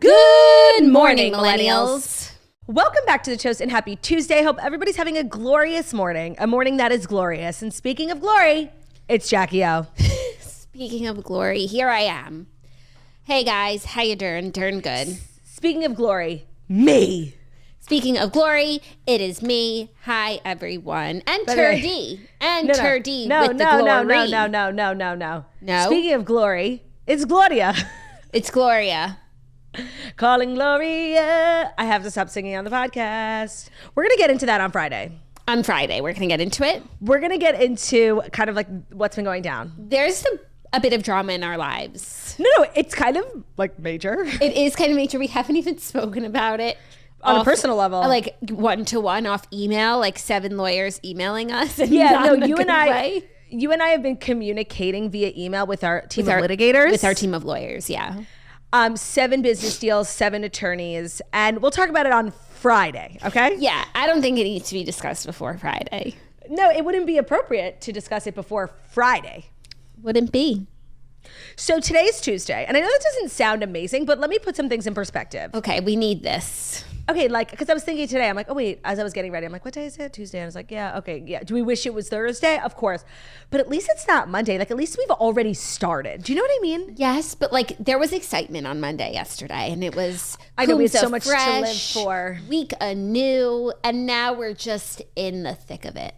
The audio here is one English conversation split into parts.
Good morning, millennials. Welcome back to the Toast and happy Tuesday. Hope everybody's having a glorious morning, a morning that is glorious. And speaking of glory, it's Jackie O. Speaking of glory, here I am. Hey guys, how you doing? Doing good. Speaking of glory, me. Speaking of glory, it is me. Hi everyone. And Turdy. And Turdy with the glory. No. Speaking of glory, it's Claudia. It's Gloria. Calling Gloria. I have to stop singing on the podcast. We're going to get into that on Friday. On Friday, we're going to get into it. We're going to get into kind of like what's been going down. There's a bit of drama in our lives. No, it's kind of like major. It is kind of major. We haven't even spoken about it. On a personal level. Like one-to-one off email, like 7 lawyers emailing us. And you and I have been communicating via email with our team of litigators. With our team of lawyers, yeah. 7 business deals, 7 attorneys, and we'll talk about it on Friday, okay? Yeah, I don't think it needs to be discussed before Friday. No, it wouldn't be appropriate to discuss it before Friday. Wouldn't be. So today's Tuesday, and I know that doesn't sound amazing, but let me put some things in perspective. Okay, we need this. Okay, like, because I was thinking today, I'm like, oh wait, as I was getting ready, I'm like, what day is it? Tuesday. And I was like, yeah, okay, yeah. Do we wish it was Thursday? Of course. But at least it's not Monday. Like, at least we've already started. Do you know what I mean? Yes, but like, there was excitement on Monday yesterday, and it was, I know we had so much to live for. Week anew, and now we're just in the thick of it.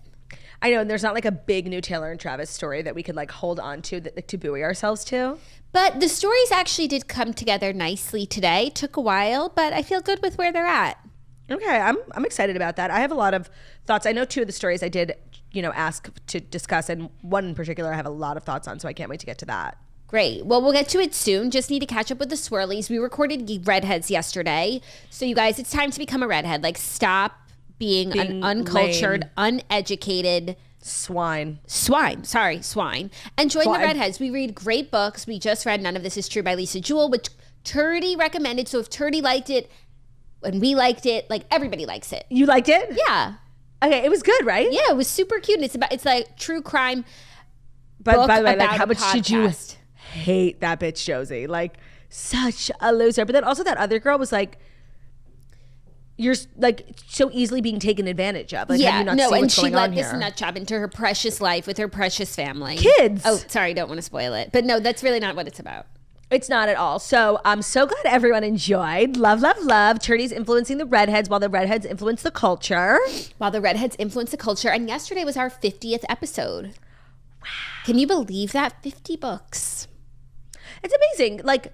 I know, and there's not like a big new Taylor and Travis story that we could like hold on to, that to buoy ourselves to. But the stories actually did come together nicely today. Took a while, but I feel good with where they're at. Okay, I'm excited about that. I have a lot of thoughts. I know 2 of the stories I did, ask to discuss, and one in particular I have a lot of thoughts on, so I can't wait to get to that. Great. Well, we'll get to it soon. Just need to catch up with the swirlies. We recorded Redheads yesterday. So you guys, it's time to become a redhead. Like, stop being an uncultured, uneducated swine. And join the Redheads. We read great books. We just read None of This Is True by Lisa Jewell, which Turdy recommended. So if Turdy liked it and we liked it, like, everybody likes it. You liked it? Yeah. Okay, it was good, right? Yeah, it was super cute. It's like true crime. But by the way, like, how much did you hate that bitch Josie? Like, such a loser. But then also that other girl was like, you're like so easily being taken advantage of. Like, yeah, have you not seen what's going on here? And she led this nut job into her precious life with her precious family. Kids. Oh, sorry, don't want to spoil it. But no, that's really not what it's about. It's not at all. So I'm so glad everyone enjoyed. Love, love, love. Turdy's influencing the redheads while the redheads influence the culture. And yesterday was our 50th episode. Wow. Can you believe that? 50 books. It's amazing. Like,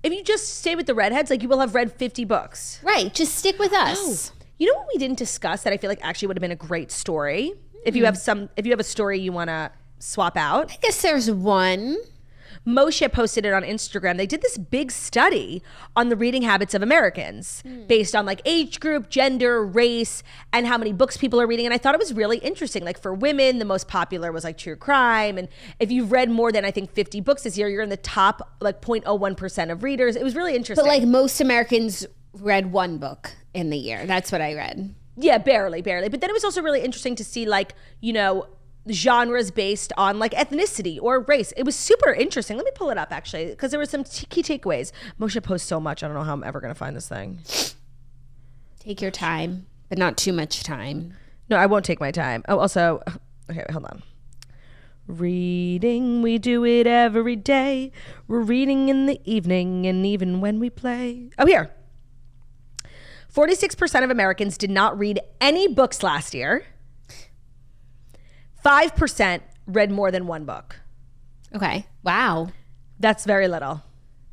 if you just stay with the redheads, like, you will have read 50 books. Right. Just stick with us. Oh, you know what we didn't discuss that I feel like actually would have been a great story? If you have a story you want to swap out. I guess there's one. Moshe posted it on Instagram. They did this big study on the reading habits of Americans based on like age group, gender, race, and how many books people are reading. And I thought it was really interesting. Like, for women, the most popular was like true crime. And if you've read more than, I think, 50 books this year, you're in the top like 0.01% of readers. It was really interesting. But like, most Americans read 1 book in the year. That's what I read. Yeah, barely. But then it was also really interesting to see, like, genres based on like ethnicity or race. It was super interesting. Let me pull it up actually, because there were some key takeaways. Moshe posts so much. I don't know how I'm ever going to find this thing. Take your time, but not too much time. No, I won't take my time. Oh, also, okay, hold on. Reading, we do it every day. We're reading in the evening and even when we play. Oh, here. 46% of Americans did not read any books last year. 5% read more than 1 book. Okay. Wow. That's very little.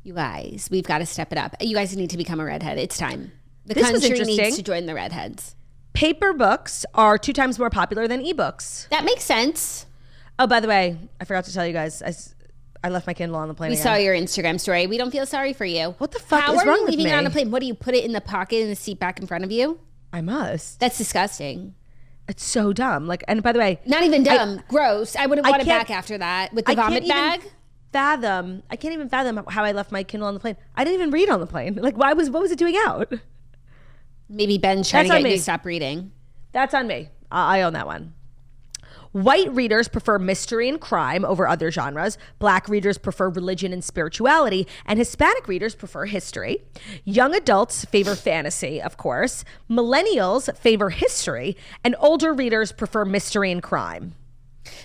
You guys, we've got to step it up. You guys need to become a redhead. It's time. The This was country interesting. needs to join the redheads. Paper books are 2 times more popular than ebooks. That makes sense. Oh, by the way, I forgot to tell you guys, I left my Kindle on the plane. We saw your Instagram story. We don't feel sorry for you. What the fuck How is are wrong you with leaving me? it on a plane? What do you put it in the pocket in the seat back in front of you? I must. That's disgusting. It's so dumb. Like, and by the way, not even dumb. Gross. I wouldn't want it back after that with the vomit bag. I can't even fathom how I left my Kindle on the plane. I didn't even read on the plane. Like, what was it doing out? Maybe Ben's trying to get you to stop reading. That's on me. I own that one. White readers prefer mystery and crime over other genres. Black readers prefer religion and spirituality. And Hispanic readers prefer history. Young adults favor fantasy, of course. Millennials favor history. And older readers prefer mystery and crime.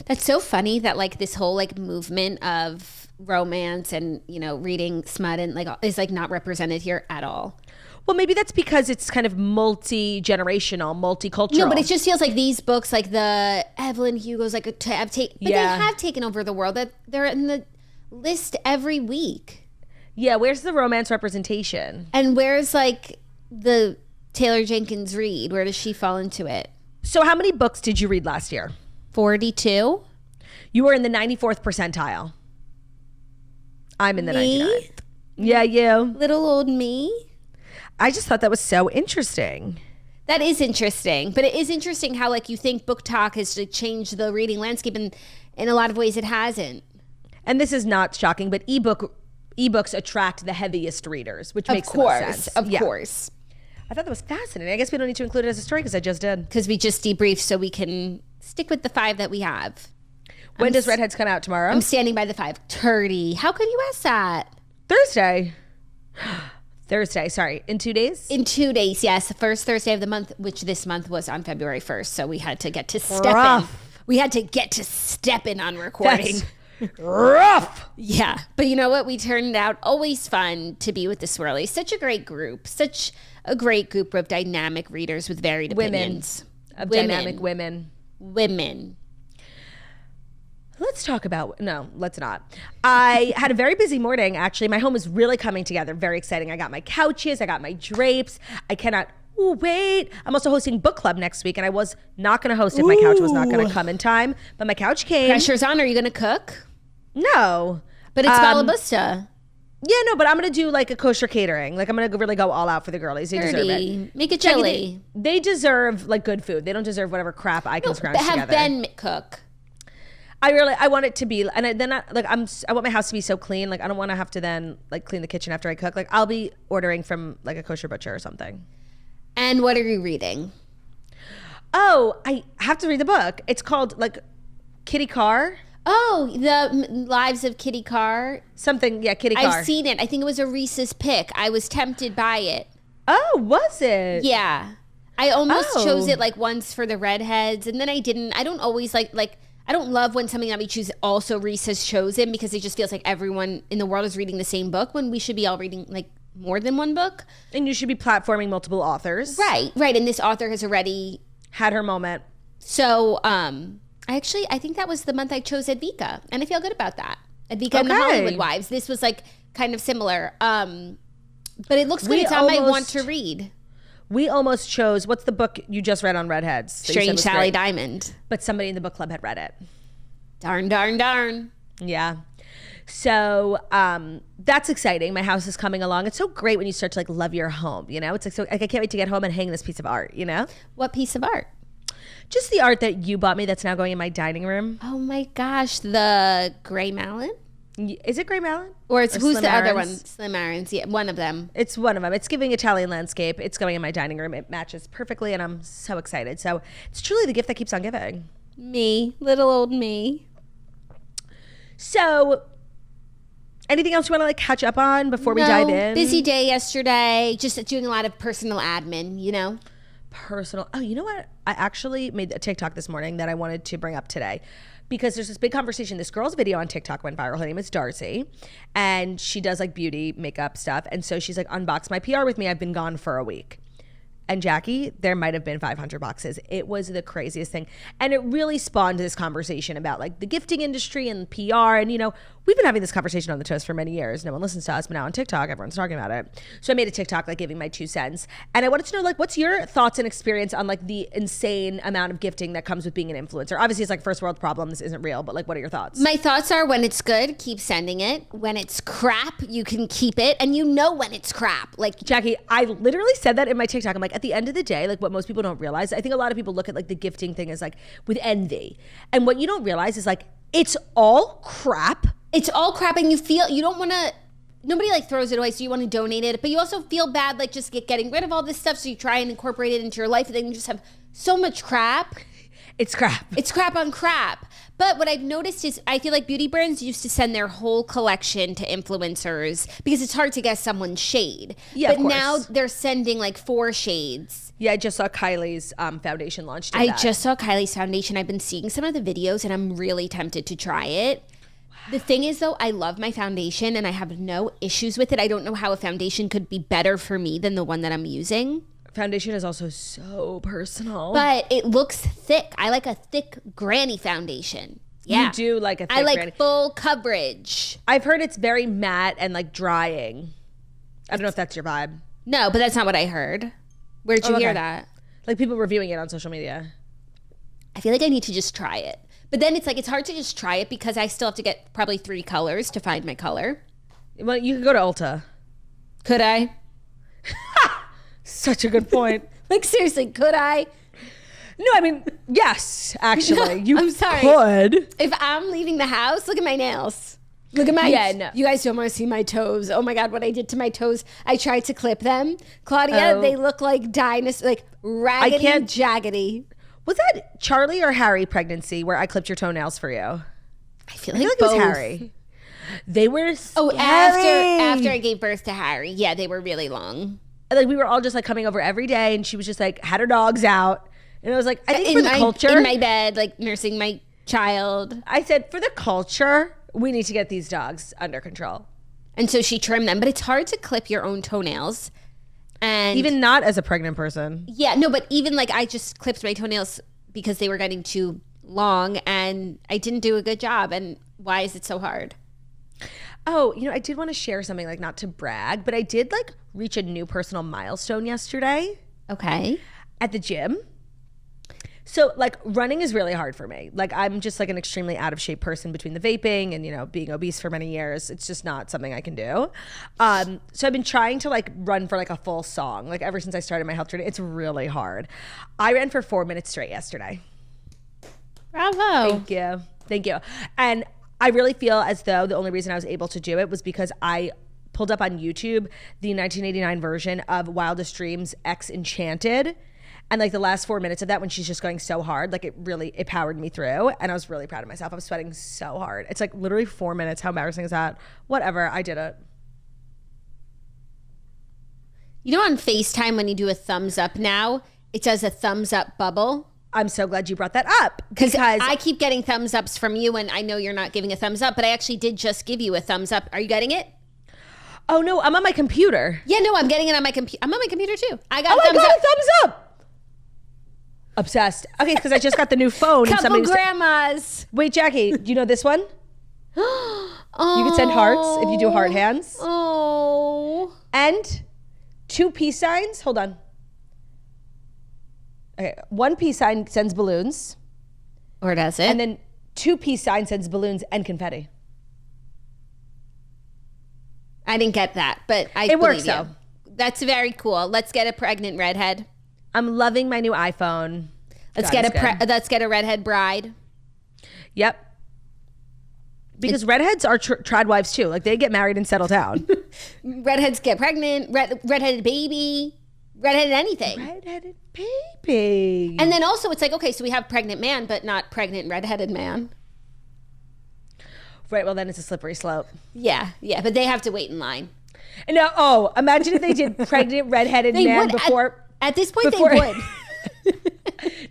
That's so funny that like this whole like movement of romance and, you know, reading smut and like is like not represented here at all. Well, maybe that's because it's kind of multi-generational, multicultural. No, but it just feels like these books, like the Evelyn Hugos, like they have taken over the world. That they're in the list every week. Yeah, where's the romance representation? And where's like the Taylor Jenkins Reid? Where does she fall into it? So how many books did you read last year? 42. You were in the 94th percentile. I'm in the 99th. Yeah, you. Little old me. I just thought that was so interesting. That is interesting. But it is interesting how like you think book talk has to change the reading landscape, and in a lot of ways it hasn't. And this is not shocking, but ebooks attract the heaviest readers, which makes the most sense. Of course. I thought that was fascinating. I guess we don't need to include it as a story because I just did. Because we just debriefed so we can stick with the 5 that we have. When does Redheads come out tomorrow? I'm standing by the 5. Turdy. How could you ask that? Thursday, sorry. In 2 days? In 2 days, yes. The first Thursday of the month, which this month was on February 1st. So we had to get to step in. We had to get to step in on recording. That's rough. Yeah. But you know what? We turned out always fun to be with the Swirlies. Such a great group. Such a great group of dynamic readers with varied opinions. Dynamic women. Let's talk about, no, let's not. I had a very busy morning, actually. My home is really coming together. Very exciting. I got my couches. I got my drapes. I cannot wait. I'm also hosting book club next week, and I was not going to host if my couch was not going to come in time, but my couch came. Pressure's on. Are you going to cook? No. But it's Balabusta. Yeah, no, but I'm going to do like a kosher catering. Like I'm going to really go all out for the girlies. They deserve it. Make it chili. They deserve like good food. They don't deserve whatever crap I can scrounge together. Have Ben cook. I want it to be, and I want my house to be so clean. Like I don't want to have to then like clean the kitchen after I cook. Like I'll be ordering from like a kosher butcher or something. And what are you reading? Oh, I have to read the book. It's called like Kitty Carr. Oh, the Lives of Kitty Carr. Something, yeah, Kitty Carr. I've seen it. I think it was a Reese's pick. I was tempted by it. Oh, was it? Yeah. I almost chose it like once for the redheads, and then I didn't. I don't always like I don't love when something that we choose also Reese has chosen, because it just feels like everyone in the world is reading the same book when we should be all reading like more than one book. And you should be platforming multiple authors. Right. And this author has already had her moment. So I think that was the month I chose Advika, and I feel good about that. Advika and the Hollywood Wives. This was like kind of similar. But it looks good. It's on my want to read. We almost chose, what's the book you just read on redheads? Strange Sally Diamond. But somebody in the book club had read it. Darn. Yeah. So that's exciting. My house is coming along. It's so great when you start to like love your home, you know? It's like, so like, I can't wait to get home and hang this piece of art, you know? What piece of art? Just the art that you bought me that's now going in my dining room. Oh my gosh, the Gray Malin? Is it Gray Malin? Who's the other one? Slim Aarons. Yeah, one of them. It's one of them. It's giving Italian landscape. It's going in my dining room. It matches perfectly, and I'm so excited. So it's truly the gift that keeps on giving. Me, little old me. So anything else you want to like catch up on before we dive in? Busy day yesterday. Just doing a lot of personal admin, you know? Oh, you know what? I actually made a TikTok this morning that I wanted to bring up today, because there's this big conversation. This girl's video on TikTok went viral. Her name is Darcy, and she does like beauty, makeup stuff. And so she's like, unbox my PR with me. I've been gone for a week. And Jackie, there might have been 500 boxes. It was the craziest thing. And it really spawned this conversation about like the gifting industry and PR. And, you know, we've been having this conversation on the Toast for many years. No one listens to us, but now on TikTok, everyone's talking about it. So I made a TikTok like giving my 2 cents. And I wanted to know, like, what's your thoughts and experience on like the insane amount of gifting that comes with being an influencer? Obviously, it's like first world problem. This isn't real, but like, what are your thoughts? My thoughts are, when it's good, keep sending it. When it's crap, you can keep it. And you know when it's crap. Like, Jackie, I literally said that in my TikTok. I'm like, at the end of the day, like what most people don't realize, I think a lot of people look at like the gifting thing as like with envy. And what you don't realize is like, it's all crap. It's all crap, and you don't want to, nobody like throws it away, so you want to donate it, but you also feel bad like just getting rid of all this stuff, so you try and incorporate it into your life, and then you just have so much crap. It's crap. It's crap on crap. But what I've noticed is I feel like beauty brands used to send their whole collection to influencers because it's hard to guess someone's shade. Yeah, but now they're sending like 4 shades. Yeah, I just saw Kylie's foundation launch. Just saw Kylie's foundation. I've been seeing some of the videos and I'm really tempted to try it. Wow. The thing is though, I love my foundation and I have no issues with it. I don't know how a foundation could be better for me than the one that I'm using. Foundation is also so personal. But it looks thick. I like a thick granny foundation. Yeah. You do like a thick granny. I like granny. full coverage. I've heard it's very matte and like drying. I don't know if that's your vibe. No, but that's not what I heard. Where'd you hear that? Like people reviewing it on social media. I feel like I need to just try it. But then it's like, it's hard to just try it because I still have to get probably 3 colors to find my color. Well, you could go to Ulta. Could I? Such a good point. Like seriously, could I? No, I mean, yes, actually. No, I'm sorry. Could. If I'm leaving the house, look at my nails. Look at my... Yeah, no. You guys don't want to see my toes. Oh my God, what I did to my toes. I tried to clip them. Claudia, they look like dinosaurs, like raggedy and jaggedy. Was that Charlie or Harry pregnancy where I clipped your toenails for you? I feel like it was Harry. They were scary. Oh, after I gave birth to Harry. Yeah, they were really long. Like we were all just like coming over every day and she was just like had her dogs out. And I was like, I think for the culture. In my bed, like nursing my child. I said, for the culture, we need to get these dogs under control. And so she trimmed them. But it's hard to clip your own toenails. And even not as a pregnant person. Yeah, no, but even like I just clipped my toenails because they were getting too long and I didn't do a good job. And why is it so hard? Oh, you know, I did want to share something, like not to brag, but I did like reach a new personal milestone yesterday. Okay. At the gym. So like running is really hard for me. Like I'm just like an extremely out of shape person between the vaping and, you know, being obese for many years. It's just not something I can do. So I've been trying to like run for like a full song. Like ever since I started my health journey, it's really hard. I ran for 4 minutes straight yesterday. Bravo. Thank you. Thank you. And I really feel as though the only reason I was able to do it was because I pulled up on YouTube the 1989 version of Wildest Dreams X Enchanted. And like the last 4 minutes of that when she's just going so hard, like it powered me through. And I was really proud of myself. I was sweating so hard. It's like literally 4 minutes. How embarrassing is that? Whatever. I did it. You know on FaceTime when you do a thumbs up now, it does a thumbs up bubble? I'm so glad you brought that up. Because I keep getting thumbs ups from you and I know you're not giving a thumbs up, but I actually did just give you a thumbs up. Are you getting it? Oh no, I'm on my computer. Yeah, no, I'm getting it on my computer. I'm on my computer too. I got a thumbs up. Obsessed. Okay, because I just got the new phone. Couple grandmas. Wait, Jackie, do you know this one? Oh. You can send hearts if you do heart hands. Oh. And 2 peace signs. Hold on. Okay, 1 peace sign sends balloons. Or does it? And then 2 peace signs sends balloons and confetti. I didn't get that, but it works though. That's very cool. Let's get a pregnant redhead. I'm loving my new iPhone. Let's get a redhead bride. Yep. Because redheads are trad wives too. Like they get married and settle down. Redheads get pregnant. Redheaded baby. Redheaded anything. Redheaded baby. And then also it's like, okay, so we have pregnant man, but not pregnant redheaded man. Right, well then it's a slippery slope. Yeah, but they have to wait in line. No, imagine if they did pregnant redheaded man before. At this point, they would.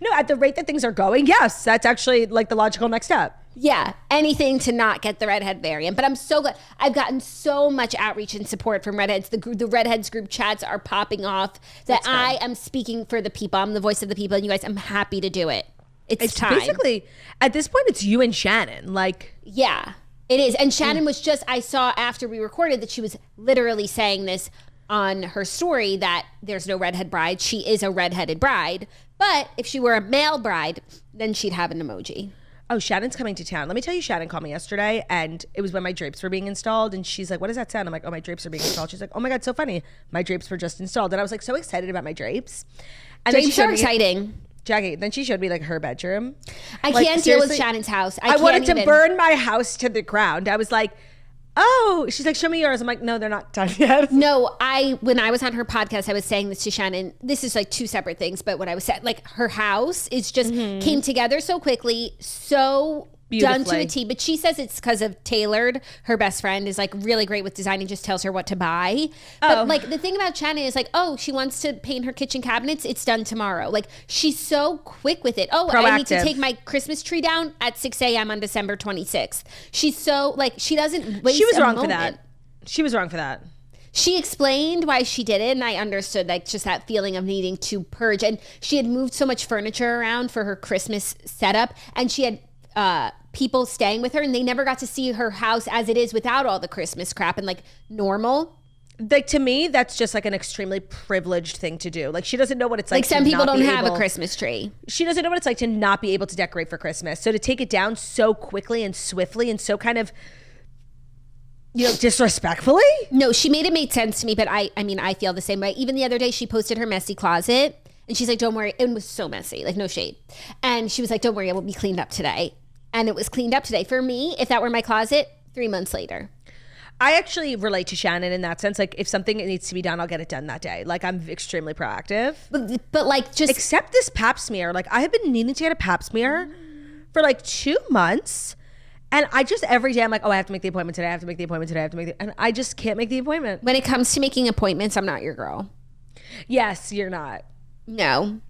No, at the rate that things are going, yes, that's actually like the logical next step. Yeah, anything to not get the redhead variant. But I'm so glad. I've gotten so much outreach and support from redheads. The redheads group chats are popping off. That I am speaking for the people. I'm the voice of the people. And you guys, I'm happy to do it. It's time. Basically, at this point, it's you and Shannon. Like, yeah, it is. And Shannon was just, I saw after we recorded that she was literally saying this on her story that there's no redhead bride. She is a redheaded bride. But if she were a male bride, then she'd have an emoji. Oh, Shannon's coming to town. Let me tell you, Shannon called me yesterday and it was when my drapes were being installed. And she's like, what does that sound? I'm like, oh, my drapes are being installed. She's like, oh my God, so funny. My drapes were just installed. And I was like so excited about my drapes. And drapes are exciting. Jackie, then she showed me like her bedroom. I can't deal with Shannon's house. I wanted to burn my house to the ground. I was like, oh, she's like, show me yours. I'm like, no, they're not done yet. No, when I was on her podcast, I was saying this to Shannon. This is like two separate things, but what I was saying, like her house is just came together so quickly, so done to a T. But she says it's because of Tailored. Her best friend is like really great with designing, just tells her what to buy. But like the thing about Shannon is like, oh, she wants to paint her kitchen cabinets. It's done tomorrow. Like she's so quick with it. Oh, proactive. I need to take my Christmas tree down at 6 a.m. on December 26th. She's so like, she doesn't waste She was a wrong moment. for that. She was wrong for that. She explained why she did it, and I understood like just that feeling of needing to purge. And she had moved so much furniture around for her Christmas setup, and she had people staying with her, and they never got to see her house as it is without all the Christmas crap and like normal. Like to me, that's just like an extremely privileged thing to do. Like she doesn't know what it's like. Like some people don't have a Christmas tree. She doesn't know what it's like to not be able to decorate for Christmas. So to take it down so quickly and swiftly and so kind of, you know, disrespectfully. No, she made it make sense to me, but I mean, I feel the same way. Even the other day, she posted her messy closet, and she's like, "Don't worry," it was so messy, like no shade. And she was like, "Don't worry, it will be cleaned up today." And it was cleaned up today. For me, if that were my closet, 3 months later. I actually relate to Shannon in that sense. Like if something needs to be done, I'll get it done that day. Like I'm extremely proactive. But like just except this pap smear. Like I have been needing to get a pap smear for like 2 months. And I just every day I'm like, oh, I have to make the appointment today. I have to make the appointment today. I have to make the, and I just can't make the appointment. When it comes to making appointments, I'm not your girl. Yes, you're not. No.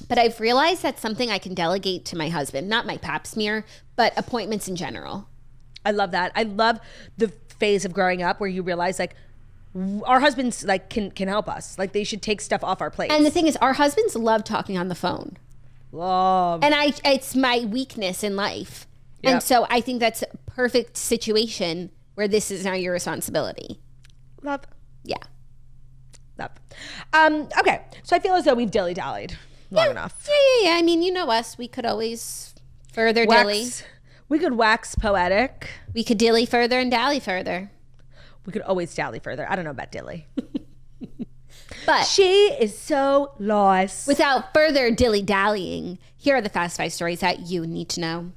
But I've realized that's something I can delegate to my husband. Not my pap smear, but appointments in general. I love that. I love the phase of growing up where you realize like our husbands like can help us. Like they should take stuff off our plates. And the thing is, our husbands love talking on the phone. Love. And it's my weakness in life. Yep. And so I think that's a perfect situation where this is now your responsibility. Love. Yeah. Love. Okay. So I feel as though we've dilly-dallied long enough. Yeah. I mean, you know us. We could always further dilly. We could wax poetic. We could dilly further and dally further. We could always dally further. I don't know about dilly. But she is so lost. Without further dilly-dallying, here are the Fast 5 stories that you need to know.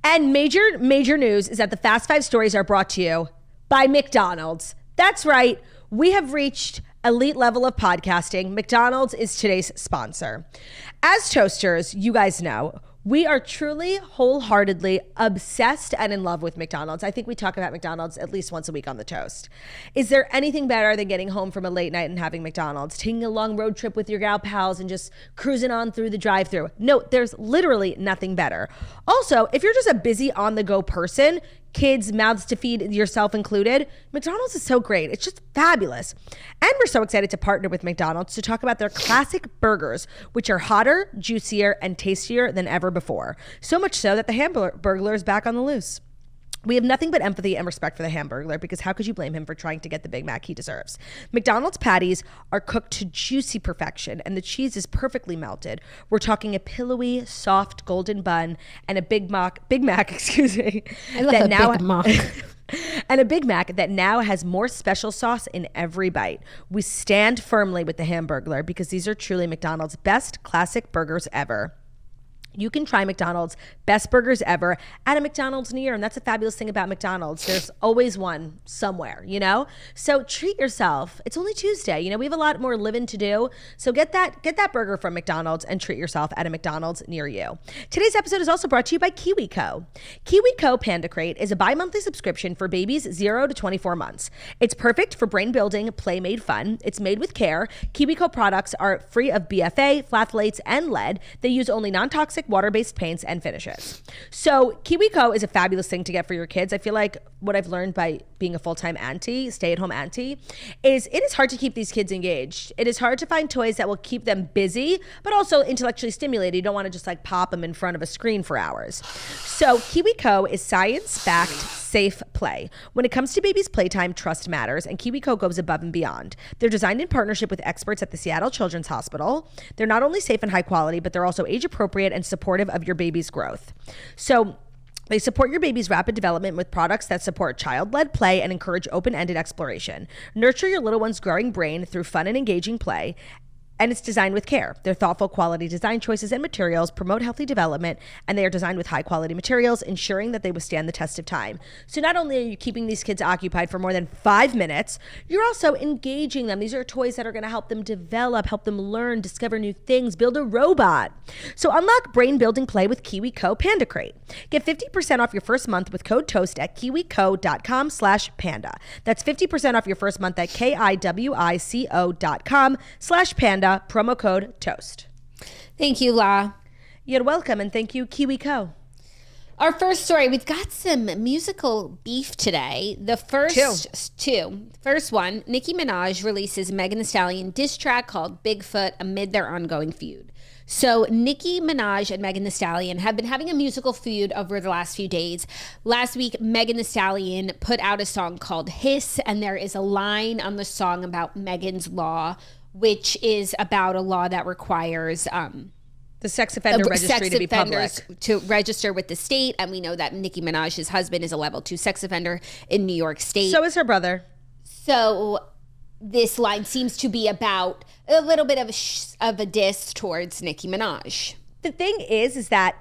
And major news is that the Fast 5 stories are brought to you by McDonald's. That's right. We have reached elite level of podcasting. McDonald's is today's sponsor. As toasters, you guys know, we are truly wholeheartedly obsessed and in love with McDonald's. I think we talk about McDonald's at least once a week on the toast. Is there anything better than getting home from a late night and having McDonald's, taking a long road trip with your gal pals and just cruising on through the drive-thru? No, there's literally nothing better. Also, if you're just a busy on-the-go person, kids, mouths to feed, yourself included, McDonald's is so great. It's just fabulous. And we're so excited to partner with McDonald's to talk about their classic burgers, which are hotter, juicier, and tastier than ever before. So much so that the Hamburglar is back on the loose. We have nothing but empathy and respect for the Hamburglar because how could you blame him for trying to get the Big Mac he deserves? McDonald's patties are cooked to juicy perfection and the cheese is perfectly melted. We're talking a pillowy, soft golden bun and a Big Mac, excuse me. I love Big Mac. And a Big Mac that now has more special sauce in every bite. We stand firmly with the Hamburglar because these are truly McDonald's best classic burgers ever. You can try McDonald's best burgers ever at a McDonald's near, and that's a fabulous thing about McDonald's. There's always one somewhere, you know? So treat yourself. It's only Tuesday. You know, we have a lot more living to do. So get that burger from McDonald's and treat yourself at a McDonald's near you. Today's episode is also brought to you by KiwiCo. KiwiCo Panda Crate is a bi-monthly subscription for babies 0 to 24 months. It's perfect for brain building, play made fun. It's made with care. KiwiCo products are free of BFA, phthalates, and lead. They use only non-toxic water-based paints and finishes. So KiwiCo is a fabulous thing to get for your kids. I feel like what I've learned by being a full-time auntie, stay-at-home auntie, is it is hard to keep these kids engaged. It is hard to find toys that will keep them busy, but also intellectually stimulated. You don't want to just like pop them in front of a screen for hours. So KiwiCo is science-backed, safe play. When it comes to babies' playtime, trust matters, and KiwiCo goes above and beyond. They're designed in partnership with experts at the Seattle Children's Hospital. They're not only safe and high quality, but they're also age-appropriate and supportive of your baby's growth. So they support your baby's rapid development with products that support child-led play and encourage open-ended exploration. Nurture your little one's growing brain through fun and engaging play. And it's designed with care. They're thoughtful quality design choices and materials, promote healthy development, and they are designed with high quality materials, ensuring that they withstand the test of time. So not only are you keeping these kids occupied for more than 5 minutes, you're also engaging them. These are toys that are going to help them develop, help them learn, discover new things, build a robot. So unlock brain building play with KiwiCo Panda Crate. Get 50% off your first month with code TOAST at kiwico.com/panda. That's 50% off your first month at kiwico.com/panda. Promo code TOAST. Thank you, La. You're welcome, and thank you, KiwiCo. Our first story, we've got some musical beef today. The first one, Nicki Minaj releases Megan Thee Stallion diss track called Bigfoot amid their ongoing feud. So Nicki Minaj and Megan Thee Stallion have been having a musical feud over the last few days. Last week, Megan Thee Stallion put out a song called Hiss, and there is a line on the song about Megan's Law, which is about a law that requires the sex offender registry to be public, to register with the state. And we know that Nicki Minaj's husband is a level 2 sex offender in New York State. So is her brother. So this line seems to be about a little bit of a diss towards Nicki Minaj. The thing is that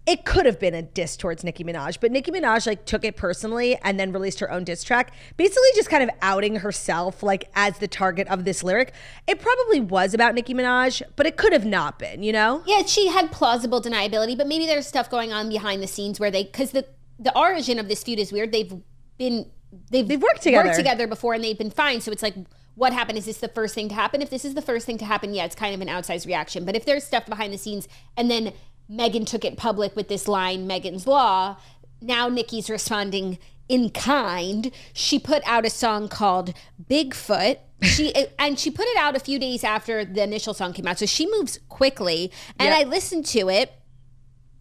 it could have been a diss towards Nicki Minaj, but Nicki Minaj like took it personally and then released her own diss track, basically just kind of outing herself like as the target of this lyric. It probably was about Nicki Minaj, but it could have not been, you know? Yeah, she had plausible deniability, but maybe there's stuff going on behind the scenes where because the origin of this feud is weird. They've worked together before and they've been fine. So it's like, what happened? Is this the first thing to happen? If this is the first thing to happen, yeah, it's kind of an outsized reaction. But if there's stuff behind the scenes and then Megan took it public with this line, Megan's Law, now Nicki's responding in kind. She put out a song called Bigfoot. She put it out a few days after the initial song came out. So she moves quickly. And I listened to it.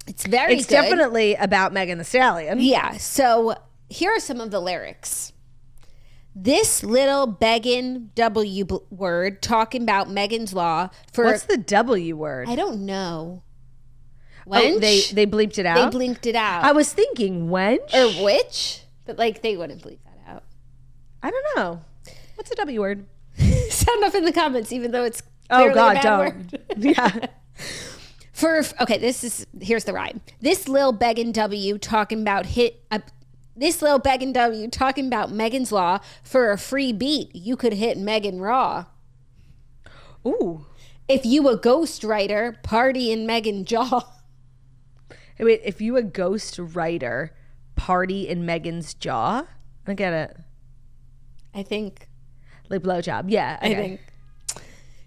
It's very good. It's definitely about Megan Thee Stallion. Yeah. So here are some of the lyrics. This little begging W word talking about Megan's Law for... What's the W word? I don't know. Wench? Oh, they bleeped it out? They blinked it out. I was thinking wench? Or witch? But like they wouldn't bleep that out. I don't know. What's the W word? Sound off in the comments, even though it's oh God, a bad don't. Word. Yeah. Here's the rhyme. This lil begging W talking about this lil begging W talking about Megan's Law for a free beat. You could hit Megan raw. Ooh. If you a ghost writer, party in Megan jaw. Wait, if you a ghost writer, party in Megan's jaw? I get it. I think. Like blowjob. Yeah. Okay. I think.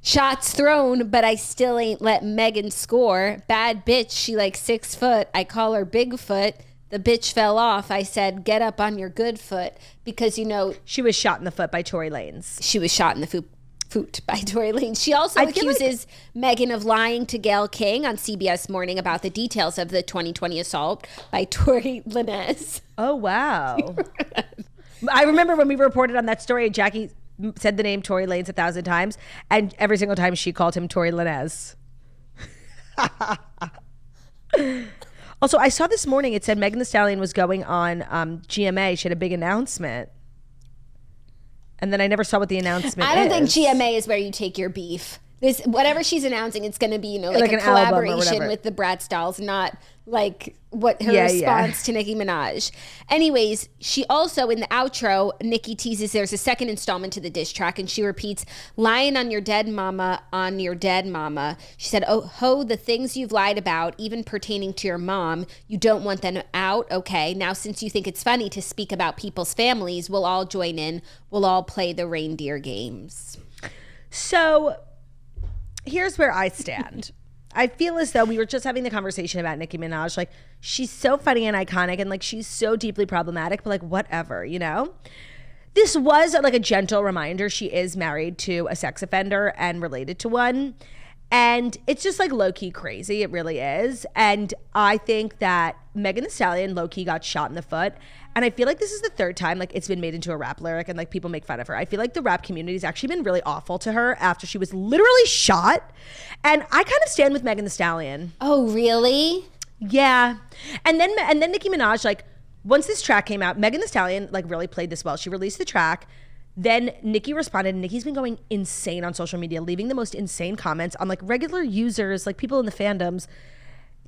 Shots thrown, but I still ain't let Megan score. Bad bitch, she like 6 foot. I call her Bigfoot. The bitch fell off. I said, get up on your good foot. Because, you know. She was shot in the foot by Tory Lanez. She was shot in the foot by Tory Lanez. She also accuses Megan of lying to Gayle King on CBS Morning about the details of the 2020 assault by Tory Lanez. Oh, wow. I remember when we reported on that story, Jackie said the name Tory Lanez 1,000 times, and every single time she called him Tory Lanez. Also, I saw this morning, it said Megan Thee Stallion was going on GMA. She had a big announcement. And then I never saw what the announcement is. I don't think GMA is where you take your beef. Whatever she's announcing, it's going to be, you know, like a collaboration with the Bratz dolls, not like what her response to Nicki Minaj. Anyways, she also, in the outro, Nicki teases there's a second installment to the diss track, and she repeats, lying on your dead mama, on your dead mama. She said, oh, ho, the things you've lied about, even pertaining to your mom, you don't want them out? Okay, now since you think it's funny to speak about people's families, we'll all join in. We'll all play the reindeer games. So here's where I stand. I feel as though we were just having the conversation about Nicki Minaj. Like, she's so funny and iconic, and like she's so deeply problematic, but like whatever, you know? This was like a gentle reminder. She is married to a sex offender and related to one. And it's just like low-key crazy. It really is. And I think that Megan Thee Stallion low-key got shot in the foot. And I feel like this is the third time like it's been made into a rap lyric and like people make fun of her. I feel like the rap community has actually been really awful to her after she was literally shot. And I kind of stand with Megan Thee Stallion. Oh, really? Yeah. And then Nicki Minaj, like once this track came out, Megan Thee Stallion like really played this well. She released the track. Then Nikki responded, and Nikki's been going insane on social media, leaving the most insane comments on like regular users, like people in the fandoms,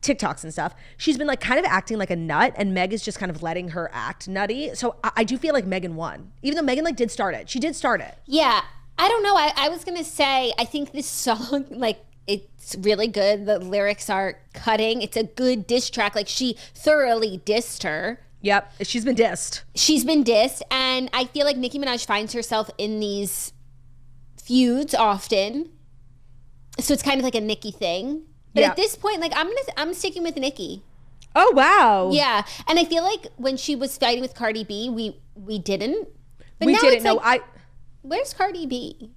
TikToks and stuff. She's been like kind of acting like a nut, and Meg is just kind of letting her act nutty. So I do feel like Megan won, even though Megan like did start it. She did start it. Yeah, I don't know. I was gonna say I think this song like it's really good. The lyrics are cutting. It's a good diss track. Like she thoroughly dissed her. Yep, she's been dissed. She's been dissed, and I feel like Nicki Minaj finds herself in these feuds often. So it's kind of like a Nicki thing. But at this point, like I'm sticking with Nicki. Oh wow. Yeah, and I feel like when she was fighting with Cardi B, we didn't. But we now didn't. it's No, like, where's Cardi B?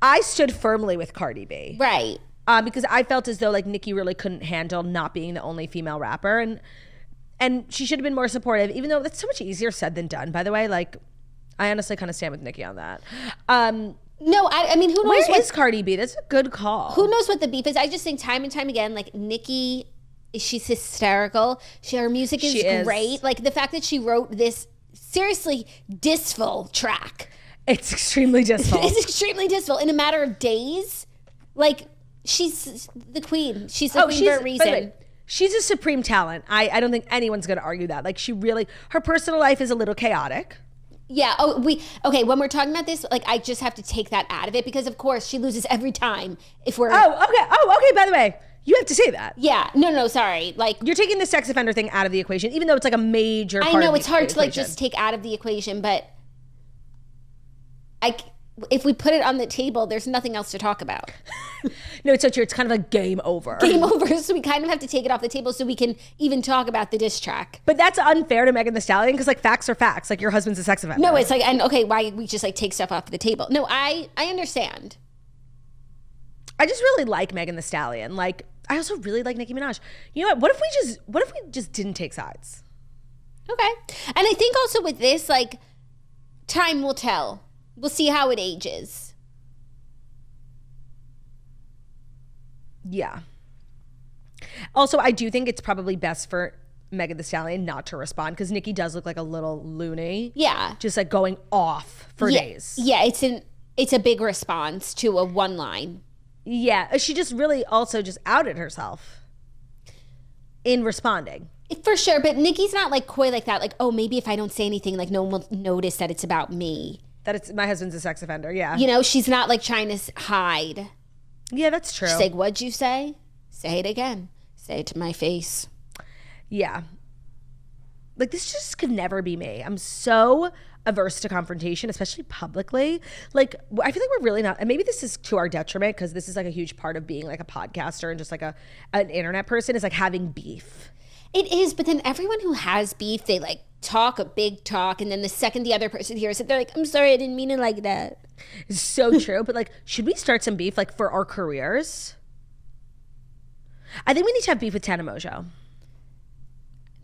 I stood firmly with Cardi B. Right. Because I felt as though like Nicki really couldn't handle not being the only female rapper, and she should have been more supportive, even though that's so much easier said than done, by the way. Like, I honestly kind of stand with Nicki on that. No, I mean, who knows? Where is Cardi B? That's a good call. Who knows what the beef is? I just think time and time again, like, Nicki, she's hysterical. Her music is great. Like, the fact that she wrote this seriously dissful track. It's extremely dissful. It's extremely dissful. In a matter of days, like, she's the queen. She's the queen for a reason. She's a supreme talent. I don't think anyone's going to argue that. Like, her personal life is a little chaotic. Yeah. When we're talking about this, like, I just have to take that out of it because, of course, she loses every time if we're. Okay. By the way, you have to say that. Yeah. No, sorry. Like, you're taking the sex offender thing out of the equation, even though it's like a major part. I know it's hard to like just take out of the equation, but if we put it on the table, there's nothing else to talk about. No, it's so true. It's kind of a game over. Game over. So we kind of have to take it off the table so we can even talk about the diss track. But that's unfair to Megan Thee Stallion because like facts are facts. Like your husband's a sex offender. No, it's like, and okay, why we just like take stuff off the table? No, I understand. I just really like Megan Thee Stallion. Like I also really like Nicki Minaj. You know what? What if we just didn't take sides? Okay. And I think also with this, like, time will tell. We'll see how it ages. Yeah. Also, I do think it's probably best for Megan Thee Stallion not to respond because Nikki does look like a little loony. Yeah. Just like going off for days. Yeah, it's a big response to a one line. Yeah, she just really also just outed herself in responding. For sure, but Nikki's not like coy like that. Like, oh, maybe if I don't say anything, like no one will notice that it's about me. That it's my husband's a sex offender, yeah. You know, she's not like trying to hide. Yeah, that's true. She's like, what'd you say? Say it again. Say it to my face. Yeah. Like, this just could never be me. I'm so averse to confrontation, especially publicly. Like, I feel like we're really not, and maybe this is to our detriment because this is like a huge part of being like a podcaster and just like an internet person is like having beef. It is, but then everyone who has beef, they like talk a big talk, and then the second the other person hears it, they're like, I'm sorry, I didn't mean it like that. It's so true. But like, should we start some beef like for our careers? I think we need to have beef with Tana Mojo.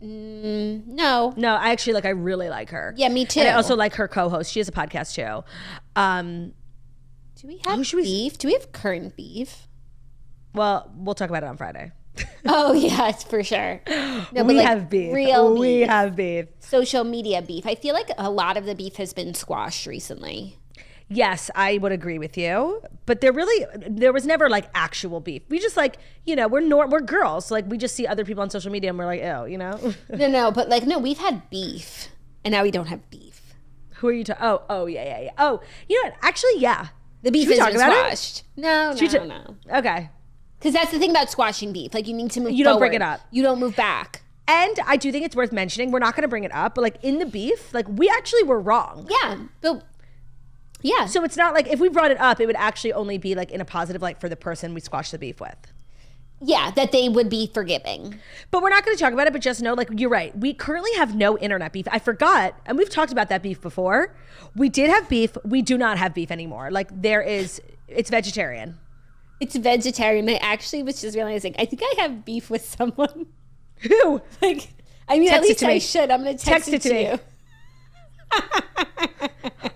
No. I actually I really like her. Yeah, me too. And I also like her co-host. She has a podcast too. Do we have beef? Do we have current beef? Well, we'll talk about it on Friday. Oh, yeah, it's for sure. No, we have beef. We have beef. Social media beef. I feel like a lot of the beef has been squashed recently. Yes, I would agree with you. But there was never like actual beef. We just like, you know, we're girls. So like we just see other people on social media and we're like, oh, you know? No, but like, no, we've had beef and now we don't have beef. Who are you talking? Oh, yeah. Oh, you know what? Actually, yeah. The beef has been squashed. No. Okay. Because that's the thing about squashing beef. Like, you need to move forward. You don't bring it up. You don't move back. And I do think it's worth mentioning, we're not going to bring it up, but like in the beef, like we actually were wrong. Yeah. But yeah. So it's not like if we brought it up, it would actually only be like in a positive light for the person we squashed the beef with. Yeah, that they would be forgiving. But we're not going to talk about it, but just know, like, you're right. We currently have no internet beef. I forgot, and we've talked about that beef before. We did have beef. We do not have beef anymore. Like, it's vegetarian. It's vegetarian. I actually was just realizing, I think I have beef with someone. Who? Like, I mean, text at least I should. I'm going to text it to you.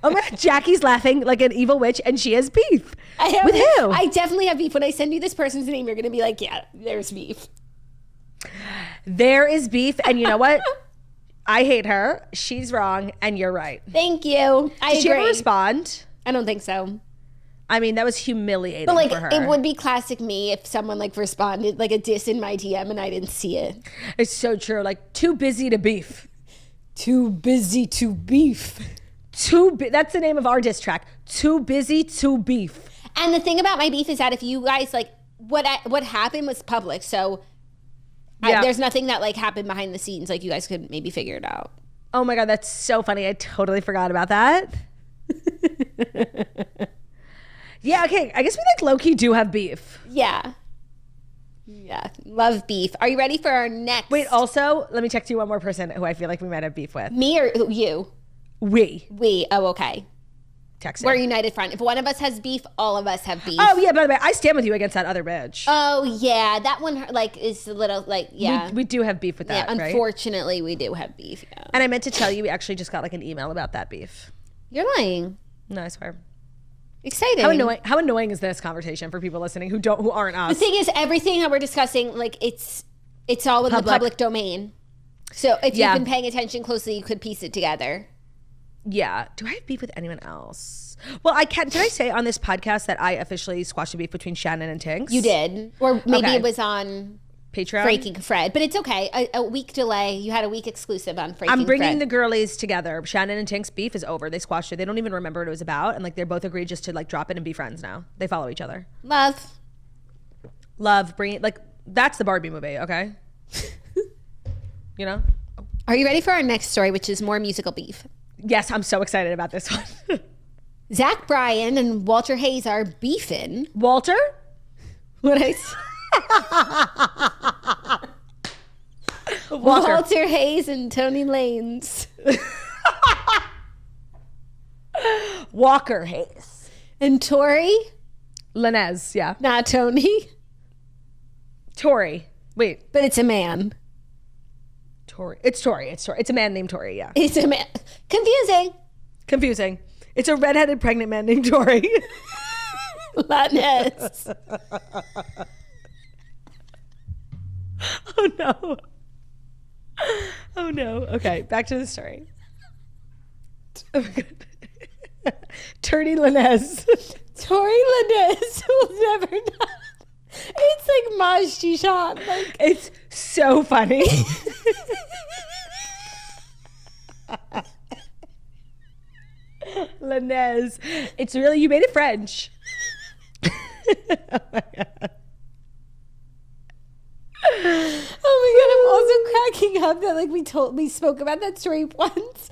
Oh my God, Jackie's laughing like an evil witch, and she has beef. With who? I definitely have beef. When I send you this person's name, you're going to be like, yeah, there's beef. There is beef, and you know what? I hate her. She's wrong, and you're right. Thank you. Did she ever respond? I don't think so. I mean, that was humiliating but like, for her. It would be classic me if someone like responded like a diss in my DM and I didn't see it. It's so true. Like, too busy to beef. Too busy to beef. That's the name of our diss track. Too busy to beef. And the thing about my beef is that if you guys like what happened was public, so there's nothing that like happened behind the scenes. Like you guys could maybe figure it out. Oh my God, that's so funny. I totally forgot about that. Yeah, okay. I guess we like low-key do have beef. Yeah. Yeah. Love beef. Are you ready for our next? Wait, also, let me check to you one more person who I feel like we might have beef with. Me or you? We. Oh, okay. Text We're a united front. If one of us has beef, all of us have beef. Oh, yeah, by the way, I stand with you against that other bitch. Oh, yeah. That one, like, is a little, like, yeah. We do have beef with that, right? Unfortunately, we do have beef, yeah. And I meant to tell you, we actually just got, like, an email about that beef. You're lying. No, I swear. Exciting. How annoying is this conversation for people listening who aren't us? The thing is, everything that we're discussing, like it's all in the public domain. So if you've been paying attention closely, you could piece it together. Yeah. Do I have beef with anyone else? Well, did I say on this podcast that I officially squashed the beef between Shannon and Tinks? You did. Or maybe it was on Patreon? Freaking Fred. But it's okay. A week delay. You had a week exclusive on Freaking Fred. I'm bringing the girlies together. Shannon and Tinks' beef is over. They squashed it. They don't even remember what it was about. And like they both agreed just to like drop it and be friends now. They follow each other. Love. Brie. Like that's the Barbie movie, okay? You know? Are you ready for our next story, which is more musical beef? Yes, I'm so excited about this one. Zach Bryan and Walter Hayes are beefing. Walter? What I Walter Hayes and Tony Lanez. Walker Hayes. And Tori? Lanez, yeah. Not Tony. Tori. Wait. But it's a man. Tori. It's Tori. It's a man named Tori, yeah. It's a man. Confusing. It's a redheaded pregnant man named Tori. Lanez. Oh no. Okay, back to the story. Oh my God. Tori Lanez. Tori Lanez will never know. It's like Maj Disheartened. Like it's so funny. Lanez. It's really, you made it French. Oh my God. Oh my God, I'm also cracking up that like we spoke about that story once.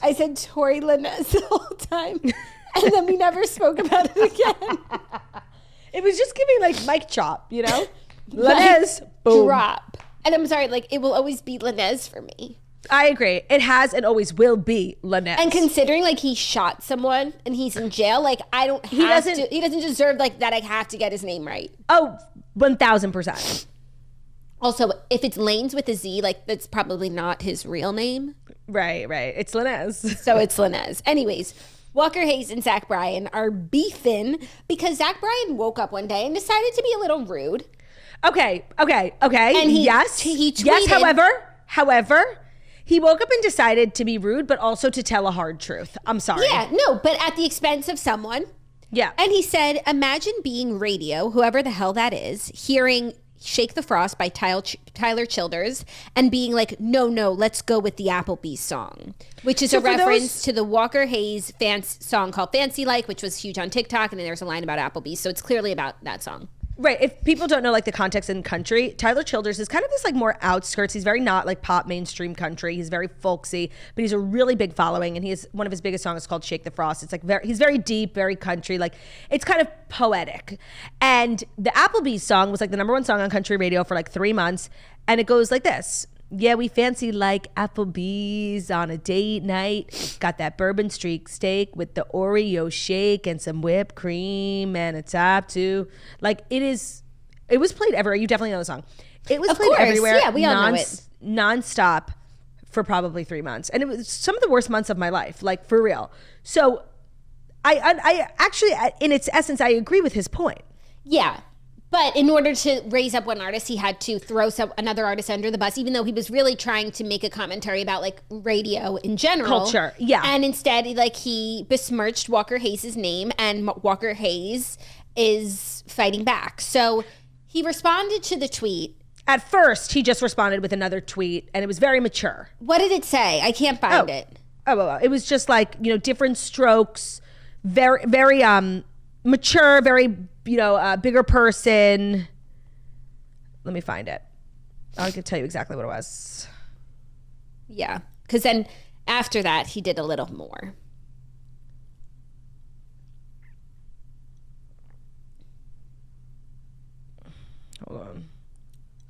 I said Tori Lanez the whole time. And then we never spoke about it again. It was just giving like mic chop, you know? Lanez, boom. Drop. And I'm sorry, like it will always be Lanez for me. I agree. It has and always will be Lanez. And considering like he shot someone and he's in jail, like he doesn't deserve like that. I have to get his name right. Oh, 1000%. Also, if it's Lanes with a Z, like that's probably not his real name. Right. It's Lanez. So it's Lanez. Anyways, Walker Hayes and Zach Bryan are beefing because Zach Bryan woke up one day and decided to be a little rude. Okay. And he tweeted. Yes, however, he woke up and decided to be rude, but also to tell a hard truth. I'm sorry. Yeah, no, but at the expense of someone. Yeah. And he said, imagine being radio, whoever the hell that is, hearing Shake the Frost by Tyler Childers and being like, no, let's go with the Applebee's song, which is a reference to the Walker Hayes song called Fancy Like, which was huge on TikTok. And then there's a line about Applebee's. So it's clearly about that song. Right. If people don't know like the context in country, Tyler Childers is kind of this like more outskirts. He's very not like pop mainstream country. He's very folksy, but he's a really big following. And he has one of his biggest songs called Shake the Frost. It's like he's very deep, very country. Like it's kind of poetic. And the Applebee's song was like the #1 song on country radio for like 3 months. And it goes like this. Yeah, we fancy like Applebee's on a date night. Got that bourbon streak steak with the Oreo shake and some whipped cream and a top too. Like it was played everywhere. You definitely know the song. It was played everywhere. Yeah, we all know it. Nonstop for probably 3 months. And it was some of the worst months of my life, like for real. So I actually, in its essence, I agree with his point. Yeah. But in order to raise up one artist, he had to throw another artist under the bus, even though he was really trying to make a commentary about like radio in general. Culture, yeah. And instead, like he besmirched Walker Hayes' name, and Walker Hayes is fighting back. So he responded to the tweet. At first, he just responded with another tweet, and it was very mature. What did it say? I can't find it. It was just like, different strokes, very, very mature, very, bigger person. Let me find it. I can tell you exactly what it was. Yeah, because then after that, he did a little more. Hold on.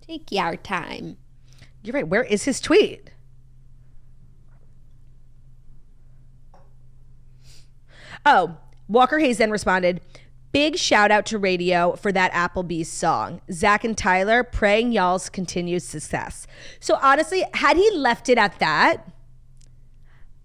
Take your time. You're right. Where is his tweet? Oh, Walker Hayes then responded, "Big shout out to radio for that Applebee's song. Zach and Tyler, praying y'all's continued success." So honestly, had he left it at that,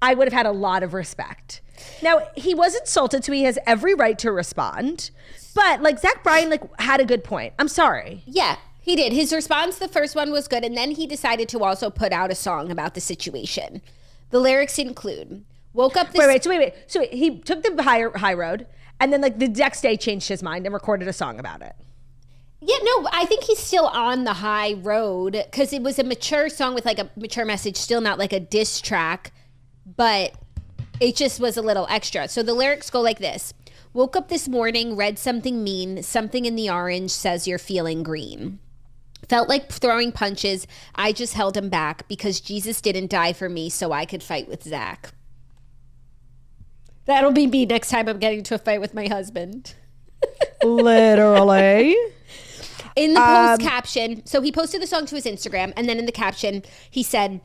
I would have had a lot of respect. Now, he was insulted, so he has every right to respond. But like Zach Bryan had a good point. I'm sorry. Yeah, he did. His response, the first one was good. And then he decided to also put out a song about the situation. The lyrics include, woke up this... Wait. So he took the high road, and then the next day changed his mind and recorded a song about it. Yeah, no, I think he's still on the high road because it was a mature song with a mature message, still not like a diss track, but it just was a little extra. So the lyrics go like this. Woke up this morning, read something mean, something in the orange says you're feeling green. Felt like throwing punches, I just held him back because Jesus didn't die for me so I could fight with Zach. That'll be me next time I'm getting into a fight with my husband. Literally. In the post caption, so he posted the song to his Instagram, and then in the caption, he said,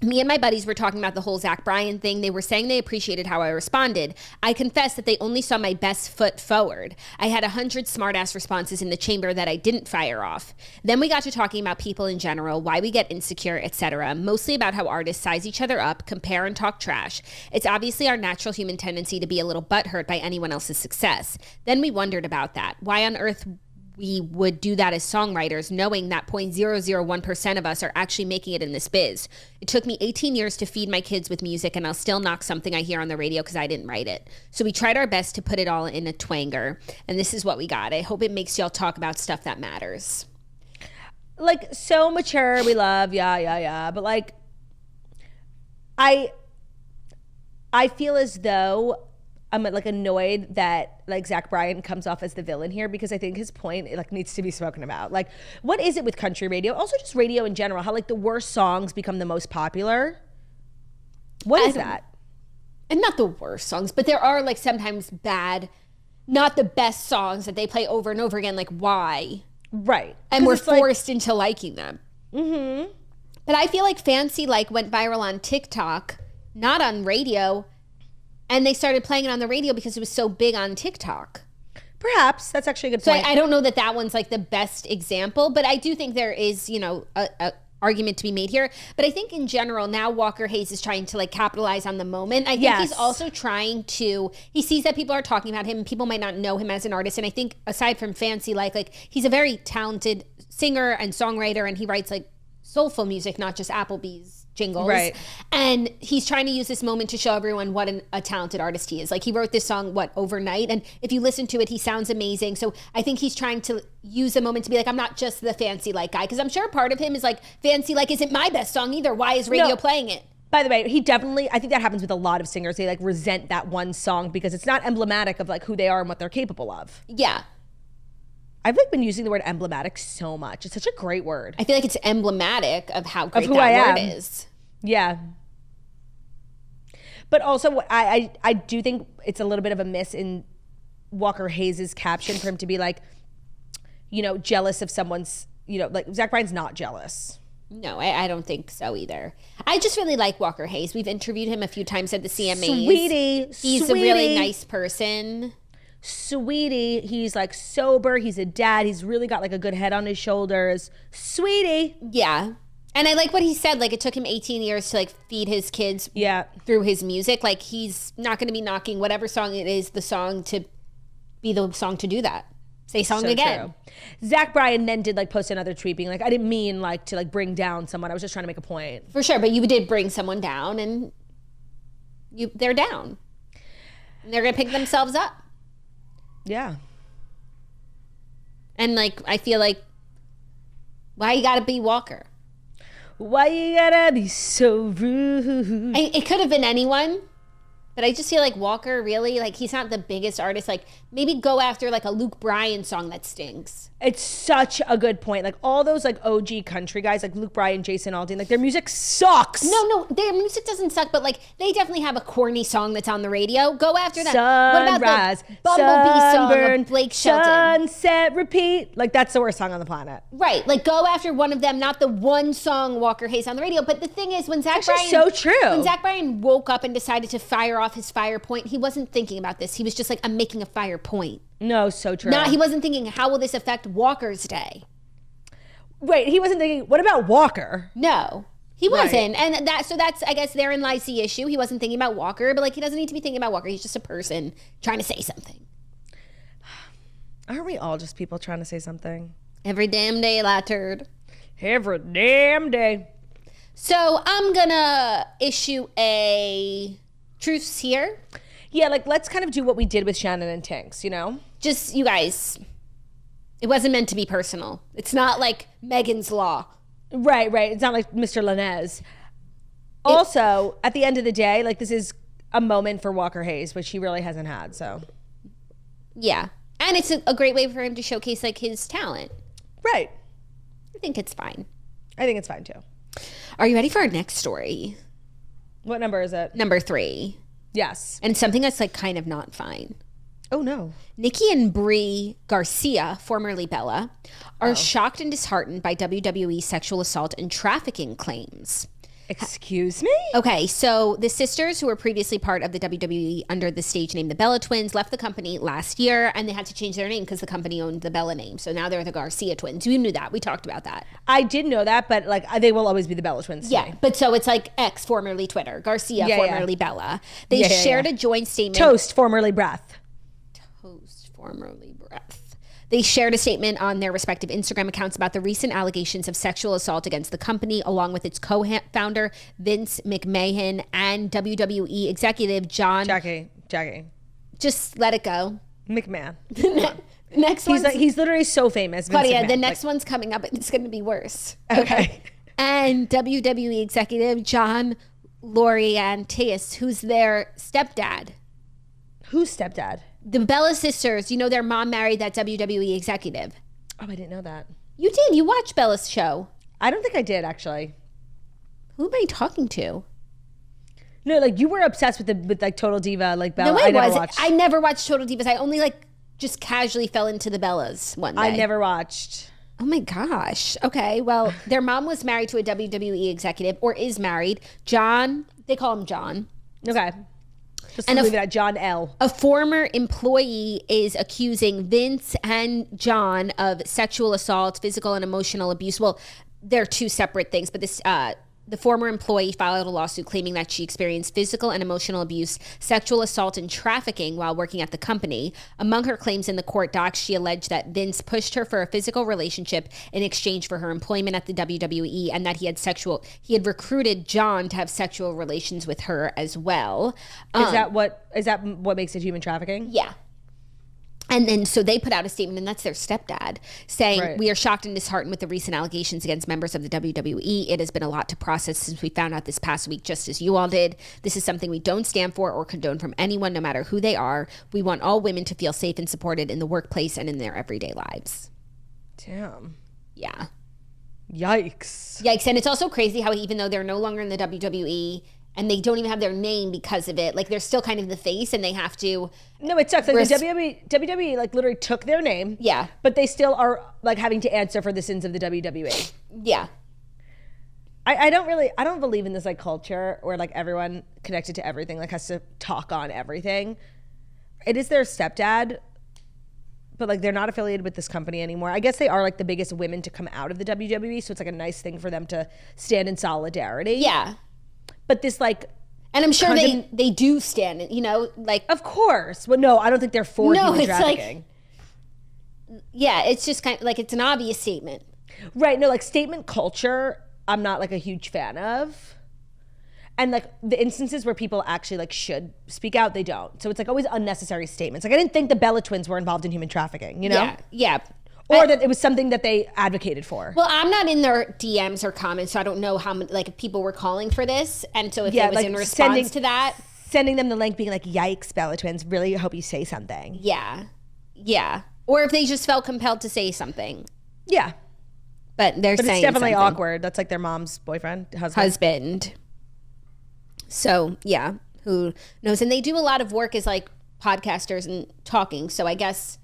me and my buddies were talking about the whole Zach Bryan thing. They were saying they appreciated how I responded. I confess that they only saw my best foot forward. I had 100 smartass responses in the chamber that I didn't fire off. Then we got to talking about people in general, why we get insecure, etc. Mostly about how artists size each other up, compare and talk trash. It's obviously our natural human tendency to be a little butthurt by anyone else's success. Then we wondered about that. Why on earth we would do that as songwriters, knowing that 0.001% of us are actually making it in this biz. It took me 18 years to feed my kids with music, and I'll still knock something I hear on the radio because I didn't write it. So we tried our best to put it all in a twanger, and this is what we got. I hope it makes y'all talk about stuff that matters. So mature, we love, yeah. But I feel as though I'm annoyed that Zach Bryan comes off as the villain here, because I think his point needs to be spoken about. What is it with country radio? Also just radio in general, how the worst songs become the most popular. What is that? And not the worst songs, but there are sometimes bad, not the best songs that they play over and over again. Why? Right. And we're forced into liking them. Mm-hmm. But I feel Fancy went viral on TikTok, not on radio. And they started playing it on the radio because it was so big on TikTok. Perhaps. That's actually a good point. So I don't know that one's the best example, but I do think there is, a argument to be made here. But I think in general, now Walker Hayes is trying to capitalize on the moment. I think he's also trying to, he sees that people are talking about him and people might not know him as an artist. And I think aside from Fancy he's a very talented singer and songwriter, and he writes soulful music, not just Applebee's jingles. Right. And he's trying to use this moment to show everyone what a talented artist he is. He wrote this song, overnight? And if you listen to it, he sounds amazing. So I think he's trying to use a moment to be I'm not just the Fancy guy. Because I'm sure part of him is Fancy isn't my best song either. Why is radio playing it? By the way, I think that happens with a lot of singers. They resent that one song because it's not emblematic of who they are and what they're capable of. Yeah. I've been using the word emblematic so much. It's such a great word. I feel it's emblematic of how great that word is. Yeah. But also, I do think it's a little bit of a miss in Walker Hayes' caption for him to be jealous of someone's, Zach Bryan's not jealous. No, I don't think so either. I just really like Walker Hayes. We've interviewed him a few times at the CMAs. He's a really nice person. Sweetie. He's sober. He's a dad. He's really got a good head on his shoulders. Sweetie. Yeah. And I like what he said. It took him 18 years to feed his kids through his music. He's not going to be knocking whatever song it is, the song to be the song to do that. Say song So again. True. Zach Bryan then did like post another tweet being like, I didn't mean like to like bring down someone. I was just trying to make a point. For sure, but you did bring someone down, and they're down. And they're gonna pick themselves up. Yeah. And like, I feel like, why you gotta be Walker? Why you gotta be so rude? It could have been anyone, but I just feel like Walker, really, like, he's not the biggest artist. Like, maybe go after like a Luke Bryan song that stings. It's such a good point. Like all those like OG country guys, like Luke Bryan, Jason Aldean, like their music sucks. No, their music doesn't suck, but like they definitely have a corny song that's on the radio. Go after that. Sunrise, what about the Bumblebee sunburn, song of Blake Shelton? Sunset, repeat. Like that's the worst song on the planet. Right, like go after one of them, not the one song Walker hates on the radio. But the thing is, when Zach Bryan, so true. When Zach Bryan woke up and decided to fire off his fire point, he wasn't thinking about this. He was just like, I'm making a fire point. No, so true. He wasn't thinking, how will this affect Walker's day? Wait, he wasn't thinking, what about Walker? No, he wasn't. Right. And that's, I guess, therein lies the issue. He wasn't thinking about Walker, but like, he doesn't need to be thinking about Walker. He's just a person trying to say something. Aren't we all just people trying to say something? Every damn day, la turd. Every damn day. So I'm gonna issue a truce here. Yeah, like let's kind of do what we did with Shannon and Tinks, you know? Just, you guys, it wasn't meant to be personal. It's not like Megan's Law. Right. It's not like Mr. Lanez. Also, at the end of the day, like this is a moment for Walker Hayes, which he really hasn't had, so. Yeah. And it's a great way for him to showcase like his talent. Right. I think it's fine. I think it's fine too. Are you ready for our next story? What number is it? Number 3. Yes. And something that's like kind of not fine. Oh no. Nikki and Brie Garcia, formerly Bella, are shocked and disheartened by WWE sexual assault and trafficking claims. Excuse me? Okay, so the sisters who were previously part of the WWE under the stage name the Bella Twins left the company last year, and they had to change their name because the company owned the Bella name. So now they're the Garcia Twins. You knew that. We talked about that. I did know that, but like they will always be the Bella Twins. Yeah, but so it's like X, formerly Twitter, Garcia, formerly Bella. They shared a joint statement. Toast, formerly Breath. Toast, formerly Breath. They shared a statement on their respective Instagram accounts about the recent allegations of sexual assault against the company, along with its co-founder, Vince McMahon, and WWE executive John... Jackie. Just let it go. McMahon. Next one. He's literally so famous. Vince Claudia, McMahon. the next one's coming up. It's going to be worse. Okay. And WWE executive John Laurinaitis, who's their stepdad. Who's stepdad? The Bella sisters, you know, their mom married that WWE executive. Oh, I didn't know that. You did. You watched Bella's show. I don't think I did, actually. Who am I talking to? No, like you were obsessed with like Total Diva, like Bella. No, I never watched. I never watched Total Divas. I only like just casually fell into the Bellas one day. I never watched. Oh my gosh. Okay. Well, their mom was married to a WWE executive, or is married. John, they call him John. Okay. Just And leave it at John L. A former employee is accusing Vince and John of sexual assault, physical and emotional abuse. Well, they're two separate things, but this the former employee filed a lawsuit claiming that she experienced physical and emotional abuse, sexual assault, and trafficking while working at the company. Among her claims in the court docs, she alleged that Vince pushed her for a physical relationship in exchange for her employment at the WWE, and that he had recruited John to have sexual relations with her as well. Is that what makes it human trafficking? Yeah. And then so they put out a statement, and that's their stepdad, saying, "We are shocked and disheartened with the recent allegations against members of the WWE. It has been a lot to process since we found out this past week, just as you all did. This is something we don't stand for or condone from anyone, no matter who they are. We want all women to feel safe and supported in the workplace and in their everyday lives." Damn. Yeah. Yikes. And it's also crazy how even though they're no longer in the WWE and they don't even have their name because of it, like they're still kind of the face and they have to... No, it sucks. Like the WWE like literally took their name. Yeah. But they still are like having to answer for the sins of the WWE. Yeah. I don't believe in this like culture where like everyone connected to everything like has to talk on everything. It is their stepdad, but like they're not affiliated with this company anymore. I guess they are like the biggest women to come out of the WWE, so it's like a nice thing for them to stand in solidarity. Yeah. But this like... And I'm sure they do stand, you know, like... Of course. Well, no, I don't think they're for human trafficking. Yeah, it's just kind of like it's an obvious statement. Right. No, like statement culture, I'm not like a huge fan of. And like the instances where people actually like should speak out, they don't. So it's like always unnecessary statements. Like I didn't think the Bella twins were involved in human trafficking, you know? Yeah. Or that it was something that they advocated for. Well, I'm not in their DMs or comments, so I don't know how many, like if people were calling for this. And so if it was like in response to that. Sending them the link being like, yikes, Bella twins, really hope you say something. Yeah. Or if they just felt compelled to say something. Yeah. But saying it's definitely something. Awkward. That's like their mom's boyfriend, husband. So, yeah, who knows? And they do a lot of work as like podcasters and talking. So I guess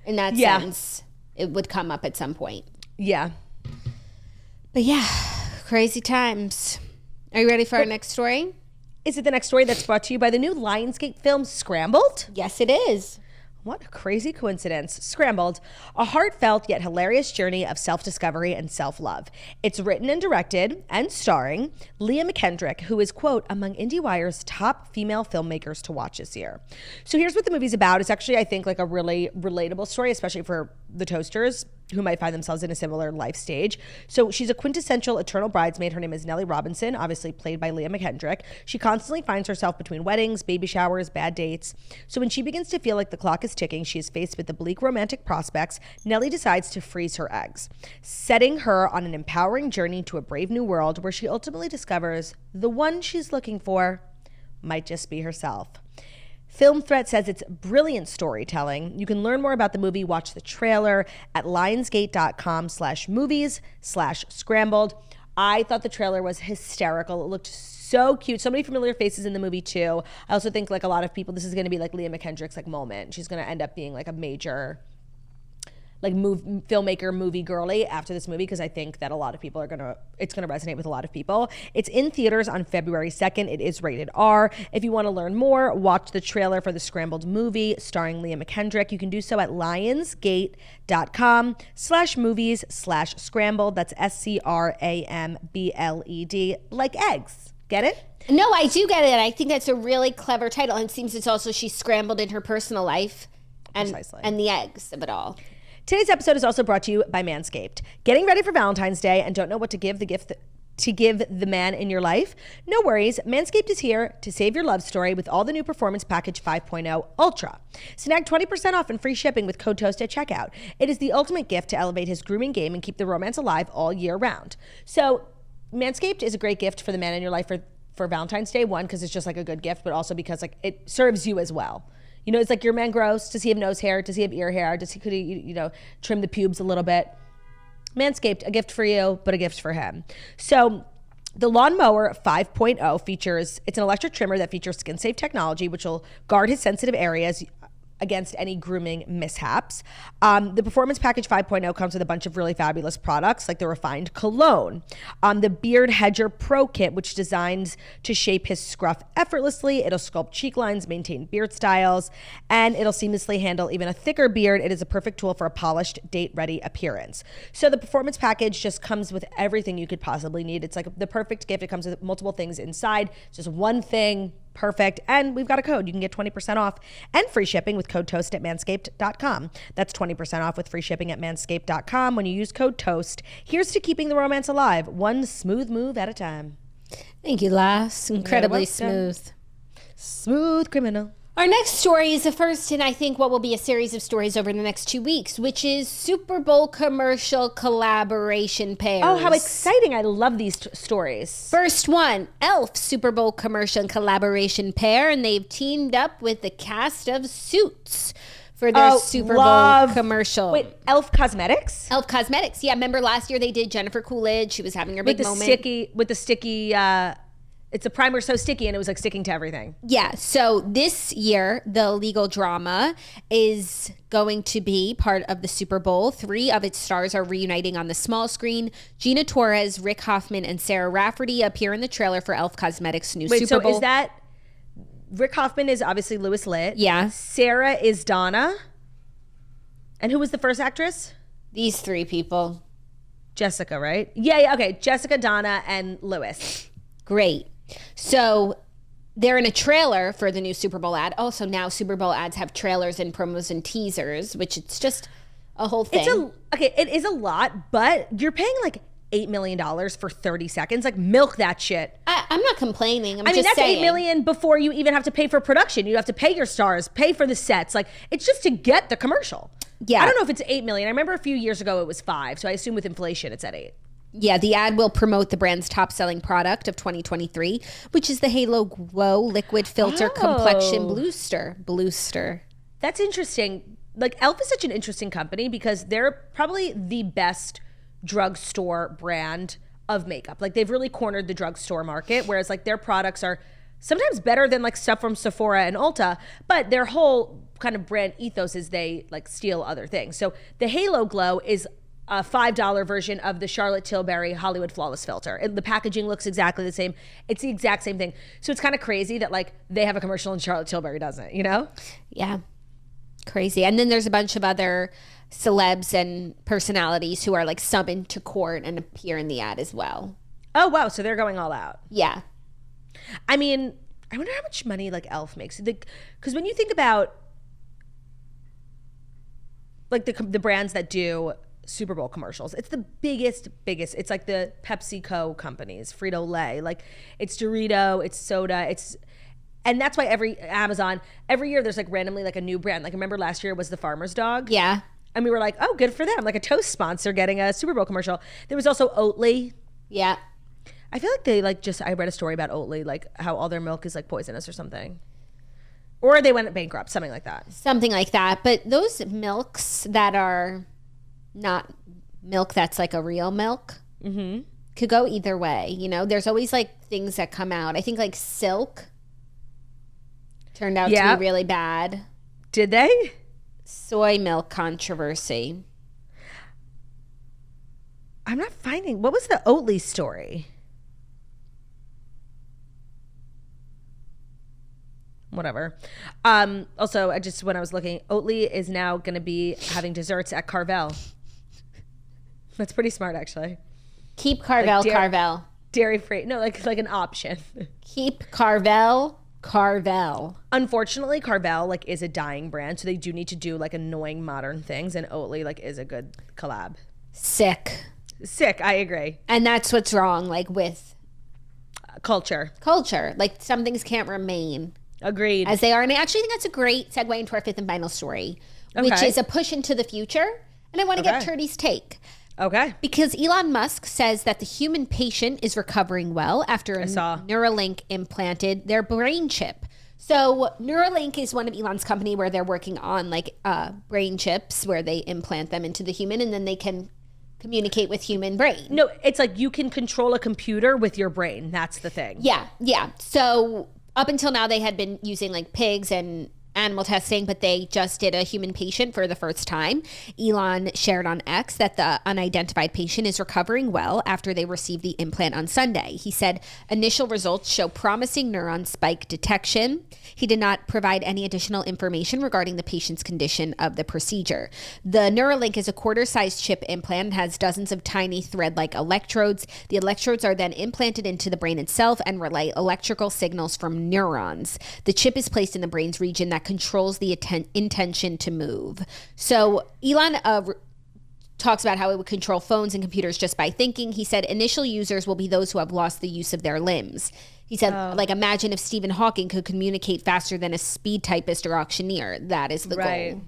in that sense, it would come up at some point. Yeah. But yeah, crazy times. Are you ready for our next story? Is it the next story that's brought to you by the new Lionsgate film Scrambled? Yes, it is. What a crazy coincidence. Scrambled, a heartfelt yet hilarious journey of self-discovery and self-love. It's written and directed and starring Leah McKendrick, who is, quote, among IndieWire's top female filmmakers to watch this year. So here's what the movie's about. It's actually, I think, like a really relatable story, especially for the toasters who might find themselves in a similar life stage. So she's a quintessential eternal bridesmaid. Her name is Nellie Robinson, obviously played by Leah McKendrick. She constantly finds herself between weddings, baby showers, bad dates. So when she begins to feel like the clock is ticking, she is faced with the bleak romantic prospects. Nellie decides to freeze her eggs, setting her on an empowering journey to a brave new world where she ultimately discovers the one she's looking for might just be herself. Film Threat says it's brilliant storytelling. You can learn more about the movie, watch the trailer at lionsgate.com/movies/scrambled. I thought the trailer was hysterical. It looked so cute. So many familiar faces in the movie too. I also think like a lot of people, this is going to be like Leah McKendrick's like moment. She's going to end up being like a major like filmmaker, movie girly after this movie, because I think that a lot of people it's gonna resonate with a lot of people. It's in theaters on February 2nd. It is rated R. If you want to learn more, watch the trailer for the Scrambled movie starring Leah McKendrick. You can do so at lionsgate.com/movies/scrambled. That's SCRAMBLED, like eggs. Get it? No, I do get it. I think that's a really clever title. And it seems it's also she's scrambled in her personal life and the eggs of it all. Today's episode is also brought to you by Manscaped. Getting ready for Valentine's Day and don't know what to give the man in your life? No worries, Manscaped is here to save your love story with all the new Performance Package 5.0 Ultra. Snag 20% off and free shipping with code TOAST at checkout. It is the ultimate gift to elevate his grooming game and keep the romance alive all year round. So Manscaped is a great gift for the man in your life for Valentine's Day. One, because it's just like a good gift, but also because like it serves you as well. You know, it's like your man gross. Does he have nose hair? Does he have ear hair? Could he trim the pubes a little bit? Manscaped, a gift for you, but a gift for him. So the Lawnmower 5.0 it's an electric trimmer that features skin-safe technology, which will guard his sensitive areas against any grooming mishaps. The Performance Package 5.0 comes with a bunch of really fabulous products, like the refined cologne, the Beard Hedger Pro Kit, which designs to shape his scruff effortlessly. It'll sculpt cheek lines, maintain beard styles, and it'll seamlessly handle even a thicker beard. It is a perfect tool for a polished, date-ready appearance. So the Performance Package just comes with everything you could possibly need. It's like the perfect gift. It comes with multiple things inside. It's just one thing. Perfect. And we've got a code. You can get 20% off and free shipping with code TOAST at manscaped.com. That's 20% off with free shipping at manscaped.com when you use code TOAST. Here's to keeping the romance alive, one smooth move at a time. Thank you, Lass. Incredibly smooth. Smooth criminal. Our next story is the first in, I think, what will be a series of stories over the next 2 weeks, which is Super Bowl commercial collaboration pairs. Oh, how exciting. I love these stories. First one, e.l.f. Super Bowl commercial collaboration pair, and they've teamed up with the cast of Suits for their Super Bowl commercial. Wait, e.l.f. Cosmetics? e.l.f. Cosmetics. Yeah, remember last year they did Jennifer Coolidge. She was having her big moment. With the sticky it's a primer so sticky and it was like sticking to everything. Yeah. So this year, the legal drama is going to be part of the Super Bowl. 3 of its stars are reuniting on the small screen. Gina Torres, Rick Hoffman, and Sarah Rafferty appear in the trailer for e.l.f. Cosmetics' new Super Bowl. So is that Rick Hoffman is obviously Louis Litt. Yeah. Sarah is Donna. And who was the first actress? These 3 people. Jessica, right? Yeah, okay. Jessica, Donna, and Louis. Great. So they're in a trailer for the new Super Bowl ad. Also, now Super Bowl ads have trailers and promos and teasers, which it's just a whole thing. It is a lot, but you're paying like $8 million for 30 seconds. Like, milk that shit. I'm not complaining. I mean, that's saying. $8 million before you even have to pay for production. You have to pay your stars, pay for the sets. Like, it's just to get the commercial. Yeah. I don't know if it's $8 million. I remember a few years ago it was 5. So I assume with inflation it's at 8. Yeah, the ad will promote the brand's top-selling product of 2023, which is the Halo Glow Liquid Filter Complexion Bluster. That's interesting. Like, e.l.f. is such an interesting company because they're probably the best drugstore brand of makeup. Like, they've really cornered the drugstore market, whereas like their products are sometimes better than like stuff from Sephora and Ulta, but their whole kind of brand ethos is they like steal other things. So the Halo Glow is a $5 version of the Charlotte Tilbury Hollywood Flawless Filter. The packaging looks exactly the same. It's the exact same thing. So it's kind of crazy that like they have a commercial and Charlotte Tilbury doesn't, you know? Yeah. Crazy. And then there's a bunch of other celebs and personalities who are like summoned to court and appear in the ad as well. Oh, wow. So they're going all out. Yeah. I mean, I wonder how much money like e.l.f. makes. Because when you think about like the brands that do Super Bowl commercials, it's the biggest. It's like the PepsiCo companies, Frito-Lay. Like, it's Dorito, it's soda, and that's why every year there's like randomly like a new brand. Like, remember last year was the Farmer's Dog? Yeah. And we were like, oh, good for them. Like a Toast sponsor getting a Super Bowl commercial. There was also Oatly. Yeah. I feel like they like I read a story about Oatly, like how all their milk is like poisonous or something. Or they went bankrupt, something like that. Something like that. But those milks that are not milk that's like a real milk could go either way. You know, there's always like things that come out. I think like Silk turned out to be really bad. Did they? Soy milk controversy. I'm not finding. What was the Oatly story? Whatever. Also, when I was looking, Oatly is now going to be having desserts at Carvel. That's pretty smart, actually. Keep Carvel, like Carvel. Dairy free. No, like an option. Keep Carvel. Unfortunately, Carvel like is a dying brand, so they do need to do like annoying modern things, and Oatly like is a good collab. Sick, I agree. And that's what's wrong, like with culture. Like, some things can't remain agreed as they are, and I actually think that's a great segue into our fifth and final story, which is a push into the future. And I want to get Turdy's take. Okay. Because Elon Musk says that the human patient is recovering well after a Neuralink implanted their brain chip. So Neuralink is one of Elon's company where they're working on like brain chips where they implant them into the human and then they can communicate with human brain. No, it's like you can control a computer with your brain. That's the thing. Yeah. So up until now they had been using like pigs and animal testing, but they just did a human patient for the first time. Elon shared on X that the unidentified patient is recovering well after they received the implant on Sunday. He said initial results show promising neuron spike detection. He did not provide any additional information regarding the patient's condition of the procedure. The Neuralink is a quarter-sized chip implant and has dozens of tiny thread-like electrodes. The electrodes are then implanted into the brain itself and relay electrical signals from neurons. The chip is placed in the brain's region that controls the intention to move. So Elon talks about how it would control phones and computers just by thinking. He said initial users will be those who have lost the use of their limbs. He said, like, imagine if Stephen Hawking could communicate faster than a speed typist or auctioneer. That is the goal.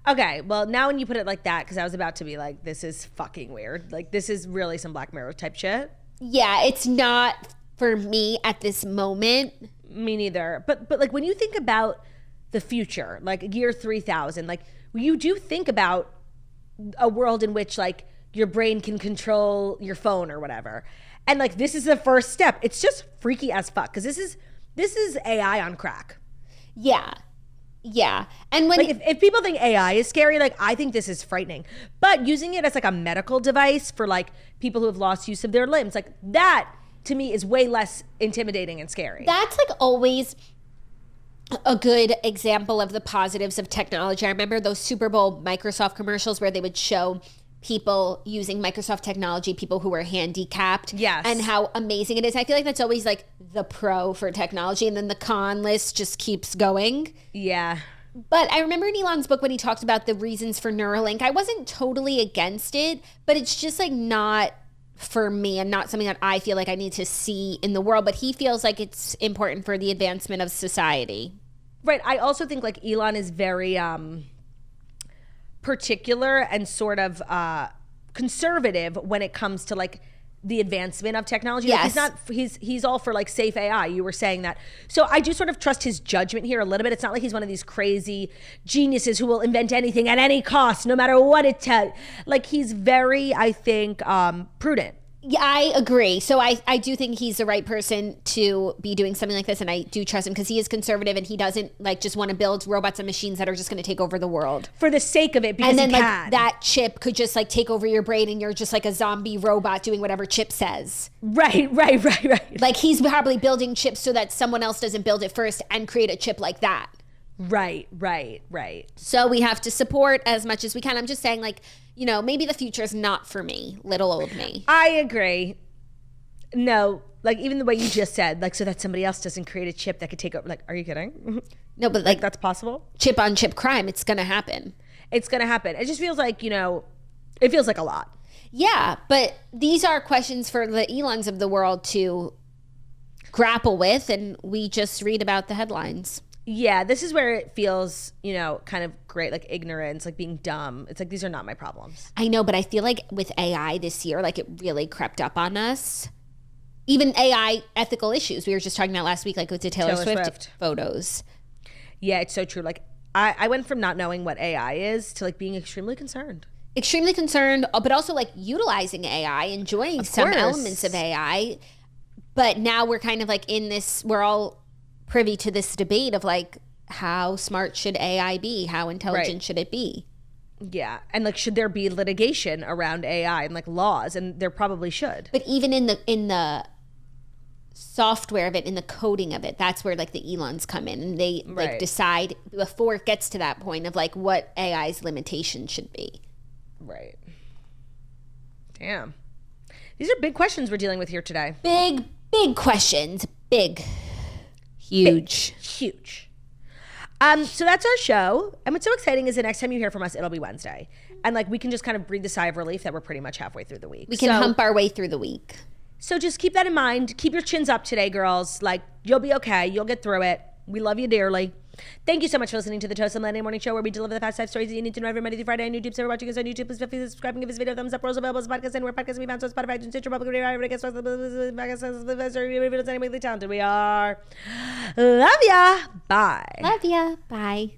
Okay, well, now when you put it like that, because I was about to be like, this is fucking weird. Like, this is really some Black Mirror type shit. Yeah, it's not for me at this moment. Me neither. But like, when you think about the future, like year 3000, like, you do think about a world in which like your brain can control your phone or whatever. And like, this is the first step. It's just freaky as fuck because this is AI on crack. Yeah. And when like, if people think AI is scary, like, I think this is frightening. But using it as like a medical device for like people who have lost use of their limbs, like, that to me is way less intimidating and scary. That's like always a good example of the positives of technology. I remember those Super Bowl Microsoft commercials where they would show people using Microsoft technology, people who were handicapped, and how amazing it is. I feel like that's always like the pro for technology, and then the con list just keeps going. Yeah. But I remember in Elon's book when he talked about the reasons for Neuralink, I wasn't totally against it, but it's just like not for me and not something that I feel like I need to see in the world. But he feels like it's important for the advancement of society. Right. I also think like Elon is very particular and sort of conservative when it comes to like the advancement of technology. Yes. Like he's all for like safe AI. You were saying that. So I do sort of trust his judgment here a little bit. It's not like he's one of these crazy geniuses who will invent anything at any cost, no matter what it takes. Like he's very, I think, prudent. Yeah, I agree. So I do think he's the right person to be doing something like this, and I do trust him because he is conservative and he doesn't like just want to build robots and machines that are just going to take over the world for the sake of it. Because and then he like can. that chip could just like take over your brain and you're just like a zombie robot doing whatever chip says. Right. Like he's probably building chips so that someone else doesn't build it first and create a chip like that. Right. So we have to support as much as we can. I'm just saying, like, you know, maybe the future is not for me, little old me. I agree. No, like even the way you just said, like, so that somebody else doesn't create a chip that could take over. Like, are you kidding? No, but like that's possible. Chip on chip crime, it's going to happen. It's going to happen. It just feels like, you know, it feels like a lot. Yeah, but these are questions for the Elons of the world to grapple with, and we just read about the headlines. Yeah, this is where it feels, you know, kind of great, like ignorance, like being dumb. It's like, these are not my problems. I know, but I feel like with AI this year, like it really crept up on us. Even AI ethical issues. We were just talking about last week, like with the Taylor Swift photos. Yeah, it's so true. Like I went from not knowing what AI is to like being extremely concerned. Extremely concerned, but also like utilizing AI, enjoying some elements of AI. But now we're kind of like in this, we're all privy to this debate of like, how smart should AI be? How intelligent should it be? Yeah. And like, should there be litigation around AI and like laws? And there probably should. But even in the software of it, in the coding of it, that's where like the Elons come in and they like decide before it gets to that point of like what AI's limitation should be. Right. Damn. These are big questions we're dealing with here today. Big questions. Big. Huge. So that's our show. And what's so exciting is the next time you hear from us, it'll be Wednesday. And like we can just kind of breathe the sigh of relief that we're pretty much halfway through the week. We can hump our way through the week. So just keep that in mind. Keep your chins up today, girls. Like you'll be okay. You'll get through it. We love you dearly. Thank you so much for listening to the Toast and Monday Morning Show, where we deliver the fast 5 stories that you need to know every Monday through Friday on YouTube. So if you're watching us on YouTube, please feel free to subscribe and give this video a thumbs up. We're also available as a podcast and where podcasts can be found on Spotify, iTunes, Stitcher, Public Radio, everybody gets talented we are. Love ya. Bye. Love ya. Bye.